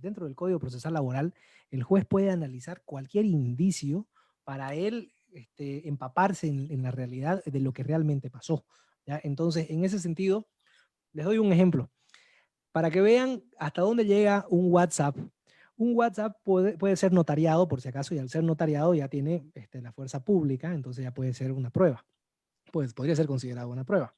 dentro del Código Procesal Laboral, el juez puede analizar cualquier indicio para él empaparse en la realidad de lo que realmente pasó, ¿ya? Entonces, en ese sentido, les doy un ejemplo. Para que vean hasta dónde llega un WhatsApp puede ser notariado, por si acaso, y al ser notariado ya tiene la fuerza pública, entonces ya puede ser una prueba. Pues podría ser considerado una prueba.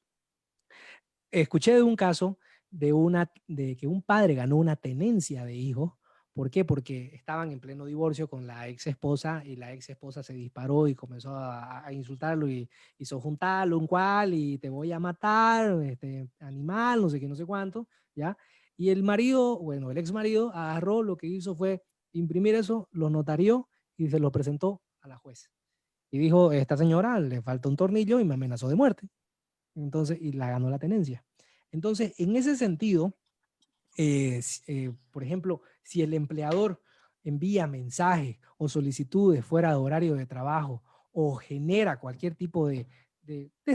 Escuché de un caso de que un padre ganó una tenencia de hijos. ¿Por qué? Porque estaban en pleno divorcio con la ex esposa, y la ex esposa se disparó y comenzó a insultarlo y hizo juntarlo, un cual, y te voy a matar, animal, no sé qué, no sé cuánto, ¿ya? Y el marido, bueno, el ex marido agarró, lo que hizo fue imprimir eso, lo notarió y se lo presentó a la juez. Y dijo, esta señora le falta un tornillo y me amenazó de muerte. Entonces, y la ganó la tenencia. Entonces, en ese sentido, por ejemplo, si el empleador envía mensajes o solicitudes fuera de horario de trabajo, o genera cualquier tipo de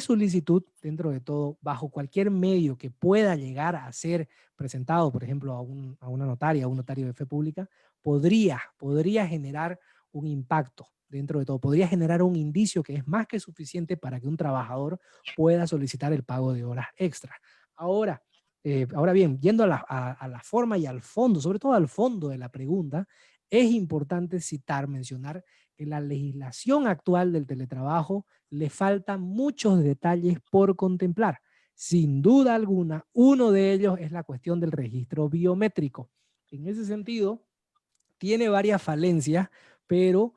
solicitud, dentro de todo, bajo cualquier medio que pueda llegar a ser presentado, por ejemplo, a una notaria, a un notario de fe pública, podría generar un impacto dentro de todo, podría generar un indicio que es más que suficiente para que un trabajador pueda solicitar el pago de horas extras. Ahora bien, yendo a la forma y al fondo, sobre todo al fondo de la pregunta, es importante mencionar que la legislación actual del teletrabajo le faltan muchos detalles por contemplar. Sin duda alguna, uno de ellos es la cuestión del registro biométrico. En ese sentido, tiene varias falencias, pero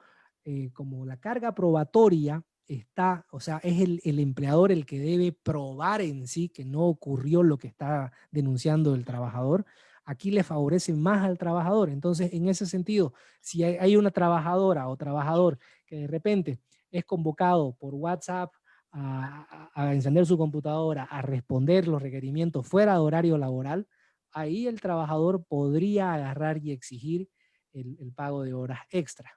como la carga probatoria está, o sea, es el empleador el que debe probar en sí que no ocurrió lo que está denunciando el trabajador, aquí le favorece más al trabajador. Entonces, en ese sentido, si hay una trabajadora o trabajador que de repente es convocado por WhatsApp a encender su computadora, a responder los requerimientos fuera de horario laboral, ahí el trabajador podría agarrar y exigir el pago de horas extra.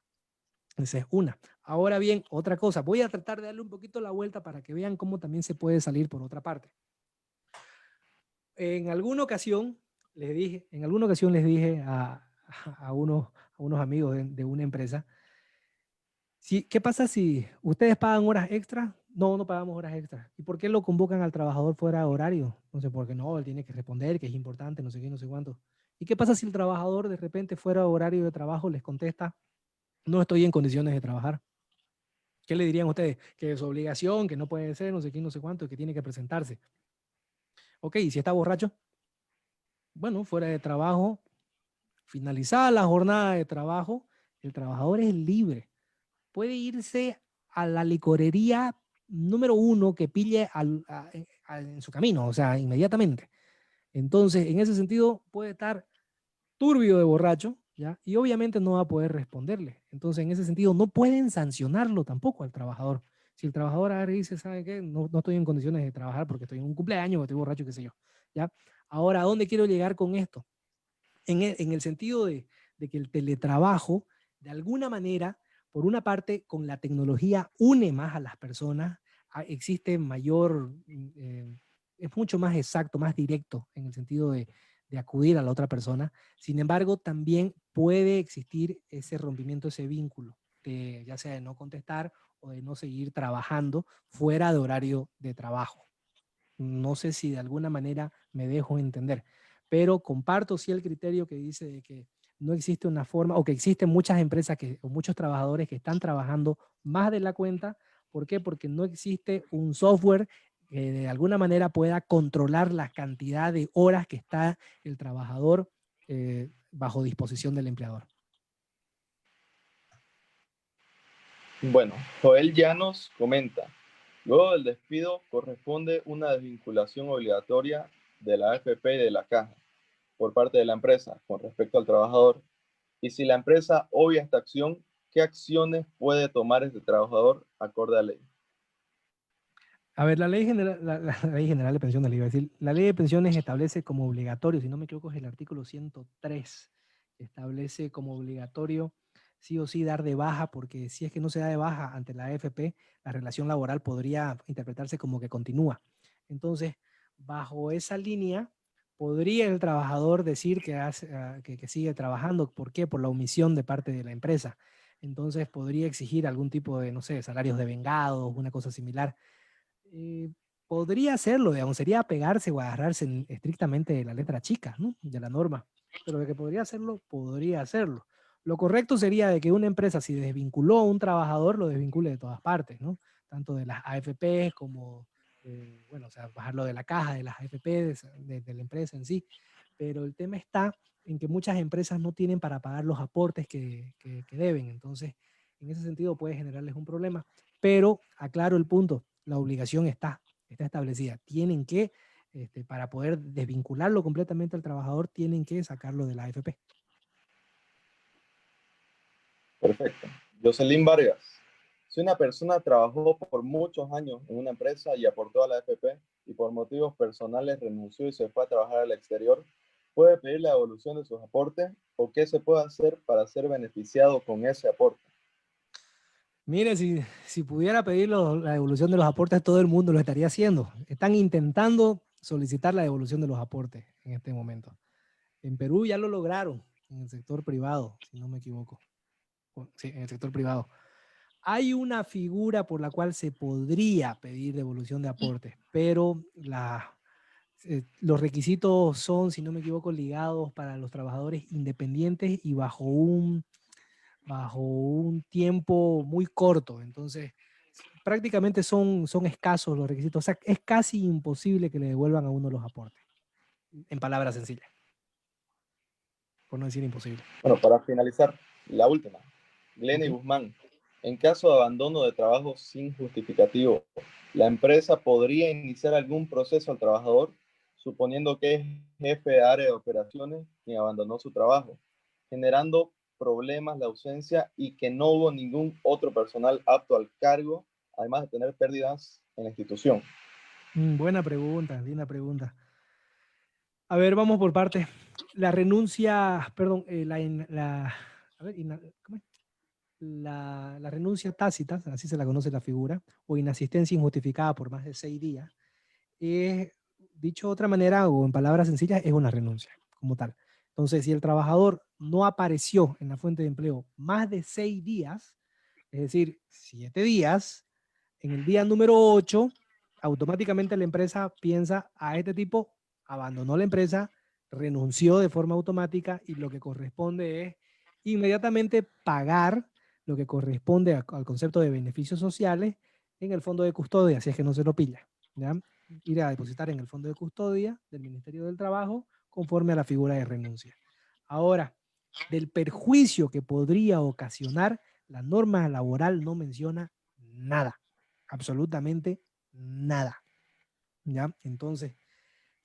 Esa es una. Ahora bien, otra cosa, voy a tratar de darle un poquito la vuelta para que vean cómo también se puede salir por otra parte. En alguna ocasión les dije a unos amigos de una empresa, ¿qué pasa si ustedes pagan horas extras? No, no pagamos horas extras. ¿Y por qué lo convocan al trabajador fuera de horario? No sé, porque no, él tiene que responder, que es importante, no sé qué, no sé cuánto. ¿Y qué pasa si el trabajador de repente fuera de horario de trabajo les contesta, no estoy en condiciones de trabajar? ¿Qué le dirían ustedes? Que es obligación, que no puede ser, no sé qué, no sé cuánto, que tiene que presentarse. Ok, ¿y si está borracho? Bueno, fuera de trabajo, finalizada la jornada de trabajo, el trabajador es libre. Puede irse a la licorería número 1 que pille en su camino, o sea, inmediatamente. Entonces, en ese sentido, puede estar turbio de borracho, ¿ya? Y obviamente no va a poder responderle. Entonces, en ese sentido, no pueden sancionarlo tampoco al trabajador. Si el trabajador ahora dice, ¿sabe qué? No, no estoy en condiciones de trabajar porque estoy en un cumpleaños o estoy borracho, qué sé yo, ¿ya? Ahora, ¿a dónde quiero llegar con esto? En el sentido de que el teletrabajo, de alguna manera, por una parte, con la tecnología une más a las personas, existe mayor, es mucho más exacto, más directo en el sentido de acudir a la otra persona. Sin embargo, también puede existir ese rompimiento, ese vínculo, ya sea de no contestar o de no seguir trabajando fuera de horario de trabajo. No sé si de alguna manera me dejo entender, pero comparto sí el criterio que dice de que no existe una forma, o que existen muchas empresas o muchos trabajadores que están trabajando más de la cuenta. ¿Por qué? Porque no existe un software que de alguna manera pueda controlar la cantidad de horas que está el trabajador bajo disposición del empleador. Bueno, Joel Llanos comenta, luego del despido corresponde una desvinculación obligatoria de la AFP y de la caja por parte de la empresa con respecto al trabajador. Y si la empresa obvia esta acción, ¿qué acciones puede tomar este trabajador acorde a la ley? A ver, la ley general, la ley general de pensiones, le iba a decir, la ley de pensiones establece como obligatorio, si no me equivoco, es el artículo 103, establece como obligatorio sí o sí dar de baja, porque si es que no se da de baja ante la AFP, la relación laboral podría interpretarse como que continúa. Entonces, bajo esa línea, podría el trabajador decir que sigue trabajando. ¿Por qué? Por la omisión de parte de la empresa. Entonces, podría exigir algún tipo de, no sé, salarios de vengados, una cosa similar. eh, Podría hacerlo, digamos, sería apegarse o agarrarse estrictamente de la letra chica, ¿no? De la norma. Pero de que podría hacerlo, podría hacerlo. Lo correcto sería de que una empresa, si desvinculó a un trabajador, lo desvincule de todas partes, ¿no? Tanto de las AFP como, bueno, o sea, bajarlo de la caja, de las AFP, de la empresa en sí. Pero el tema está en que muchas empresas no tienen para pagar los aportes que deben. Entonces, en ese sentido puede generarles un problema. Pero aclaro el punto, la obligación está establecida. Tienen que, para poder desvincularlo completamente al trabajador, tienen que sacarlo de la AFP. Perfecto. Jocelyn Vargas. Si una persona trabajó por muchos años en una empresa y aportó a la AFP y por motivos personales renunció y se fue a trabajar al exterior, ¿puede pedir la devolución de sus aportes o qué se puede hacer para ser beneficiado con ese aporte? Mire, si pudiera pedir la devolución de los aportes, todo el mundo lo estaría haciendo. Están intentando solicitar la devolución de los aportes en este momento. En Perú ya lo lograron, en el sector privado, si no me equivoco. Sí, en el sector privado. Hay una figura por la cual se podría pedir devolución de aportes, pero los requisitos son, si no me equivoco, ligados para los trabajadores independientes y bajo un tiempo muy corto. Entonces, prácticamente son escasos los requisitos. O sea, es casi imposible que le devuelvan a uno los aportes, en palabras sencillas, por no decir imposible. Bueno, para finalizar, la última. Glenny Ok. Guzmán. En caso de abandono de trabajo sin justificativo, ¿la empresa podría iniciar algún proceso al trabajador, suponiendo que es jefe de área de operaciones quien abandonó su trabajo, generando problemas la ausencia y que no hubo ningún otro personal apto al cargo, además de tener pérdidas en la institución? Buena pregunta, linda pregunta. A ver, vamos por partes. La renuncia, perdón, a ver, ¿cómo es? La renuncia tácita, así se la conoce la figura, o inasistencia injustificada por más de 6 días, es, dicho de otra manera o en palabras sencillas, es una renuncia como tal. Entonces, si el trabajador no apareció en la fuente de empleo más de 6 días, es decir, 7 días, en el día número 8, automáticamente la empresa piensa, a este tipo abandonó la empresa, renunció de forma automática y lo que corresponde es inmediatamente pagar lo que corresponde al concepto de beneficios sociales en el fondo de custodia, si es que no se lo pilla, ¿ya? Ir a depositar en el fondo de custodia del Ministerio del Trabajo conforme a la figura de renuncia. Ahora, del perjuicio que podría ocasionar, la norma laboral no menciona nada, absolutamente nada, ¿ya? Entonces,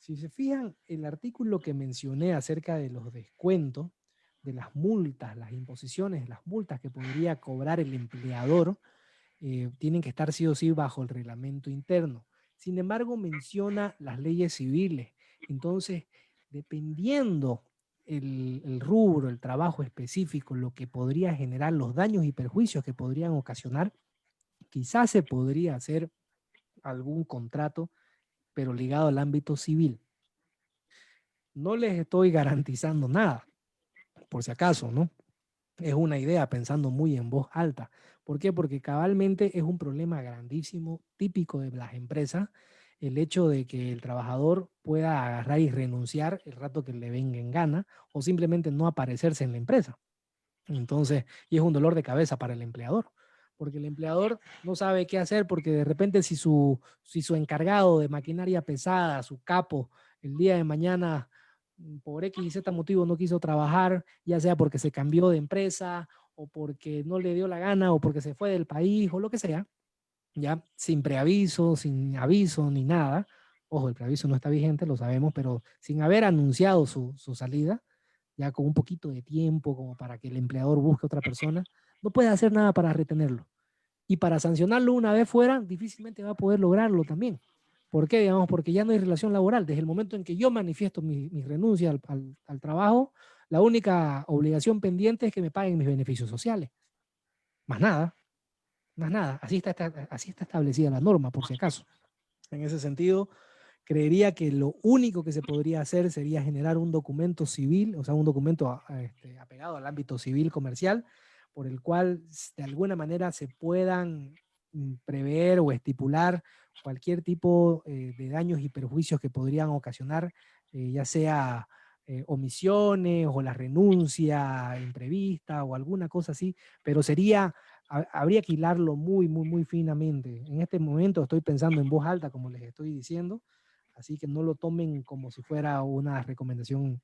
si se fijan, el artículo que mencioné acerca de los descuentos, de las multas, las imposiciones, las multas que podría cobrar el empleador, tienen que estar sí o sí bajo el reglamento interno. Sin embargo, menciona las leyes civiles. Entonces, dependiendo el rubro, el trabajo específico, lo que podría generar, los daños y perjuicios que podrían ocasionar, quizás se podría hacer algún contrato, pero ligado al ámbito civil. No les estoy garantizando nada, por si acaso, ¿no? Es una idea pensando muy en voz alta. ¿Por qué? Porque cabalmente es un problema grandísimo, típico de las empresas, el hecho de que el trabajador pueda agarrar y renunciar el rato que le venga en gana o simplemente no aparecerse en la empresa. Entonces, y es un dolor de cabeza para el empleador, porque el empleador no sabe qué hacer porque de repente si su encargado de maquinaria pesada, su capo, el día de mañana por X y Z motivo no quiso trabajar, ya sea porque se cambió de empresa o porque no le dio la gana o porque se fue del país o lo que sea, ya sin preaviso, sin aviso ni nada. Ojo, el preaviso no está vigente, lo sabemos, pero sin haber anunciado su salida, ya con un poquito de tiempo como para que el empleador busque otra persona, no puede hacer nada para retenerlo. Y para sancionarlo una vez fuera, difícilmente va a poder lograrlo también. ¿Por qué? Digamos, porque ya no hay relación laboral. Desde el momento en que yo manifiesto mi renuncia al trabajo, la única obligación pendiente es que me paguen mis beneficios sociales. Más nada, más nada. Así está establecida la norma, por si acaso. En ese sentido, creería que lo único que se podría hacer sería generar un documento civil, o sea, un documento apegado al ámbito civil comercial, por el cual de alguna manera se puedan prever o estipular cualquier tipo de daños y perjuicios que podrían ocasionar, ya sea omisiones o la renuncia imprevista o alguna cosa así, pero habría que hilarlo muy, muy, muy finamente. En este momento estoy pensando en voz alta, como les estoy diciendo, así que no lo tomen como si fuera una recomendación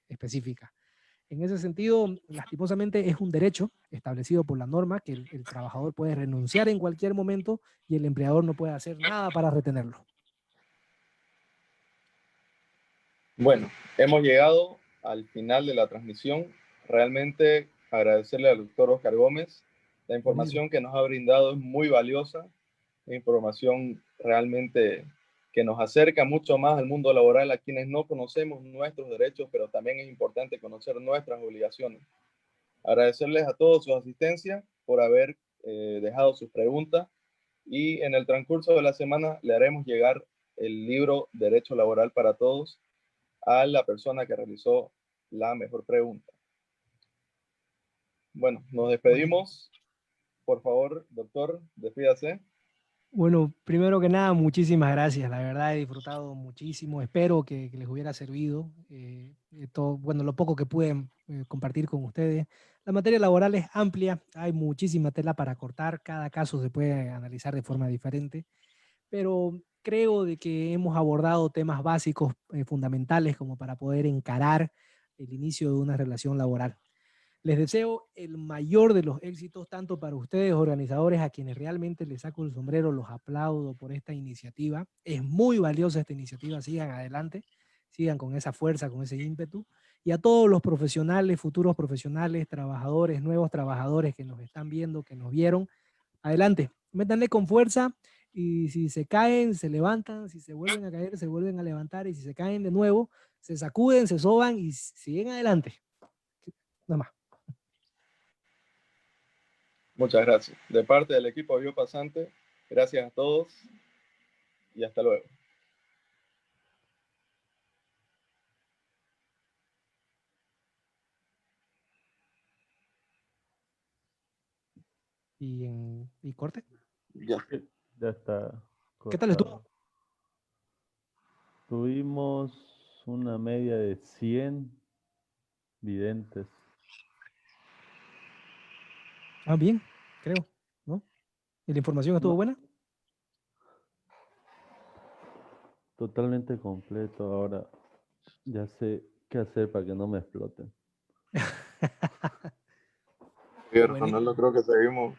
específica. En ese sentido, lastimosamente es un derecho establecido por la norma que el trabajador puede renunciar en cualquier momento y el empleador no puede hacer nada para retenerlo. Bueno, hemos llegado al final de la transmisión. Realmente agradecerle al doctor Oscar Gómez. La información que nos ha brindado es muy valiosa, información realmente que nos acerca mucho más al mundo laboral a quienes no conocemos nuestros derechos, pero también es importante conocer nuestras obligaciones. Agradecerles a todos su asistencia por haber dejado sus preguntas y en el transcurso de la semana le haremos llegar el libro Derecho Laboral para Todos a la persona que realizó la mejor pregunta. Bueno, nos despedimos. Por favor, doctor, despídase. Bueno, primero que nada, muchísimas gracias. La verdad he disfrutado muchísimo. Espero que les hubiera servido bueno, lo poco que pude compartir con ustedes. La materia laboral es amplia, hay muchísima tela para cortar. Cada caso se puede analizar de forma diferente, pero creo de que hemos abordado temas básicos, fundamentales, como para poder encarar el inicio de una relación laboral. Les deseo el mayor de los éxitos, tanto para ustedes, organizadores, a quienes realmente les saco el sombrero, los aplaudo por esta iniciativa. Es muy valiosa esta iniciativa, sigan adelante, sigan con esa fuerza, con ese ímpetu. Y a todos los profesionales, futuros profesionales, trabajadores, nuevos trabajadores que nos están viendo, que nos vieron, adelante, métanle con fuerza y si se caen, se levantan, si se vuelven a caer, se vuelven a levantar y si se caen de nuevo, se sacuden, se soban y siguen adelante. Nada más. Muchas gracias. De parte del equipo Biopasante, gracias a todos y hasta luego. ¿Y corte? Ya. Ya está. ¿Qué tal estuvo? cortado. Tuvimos una media de 100 videntes. Ah, bien, creo, ¿no? ¿Y la información estuvo No, buena? totalmente completo. Ahora ya sé qué hacer para que no me exploten. Pero Buenísimo. Ronaldo, creo que seguimos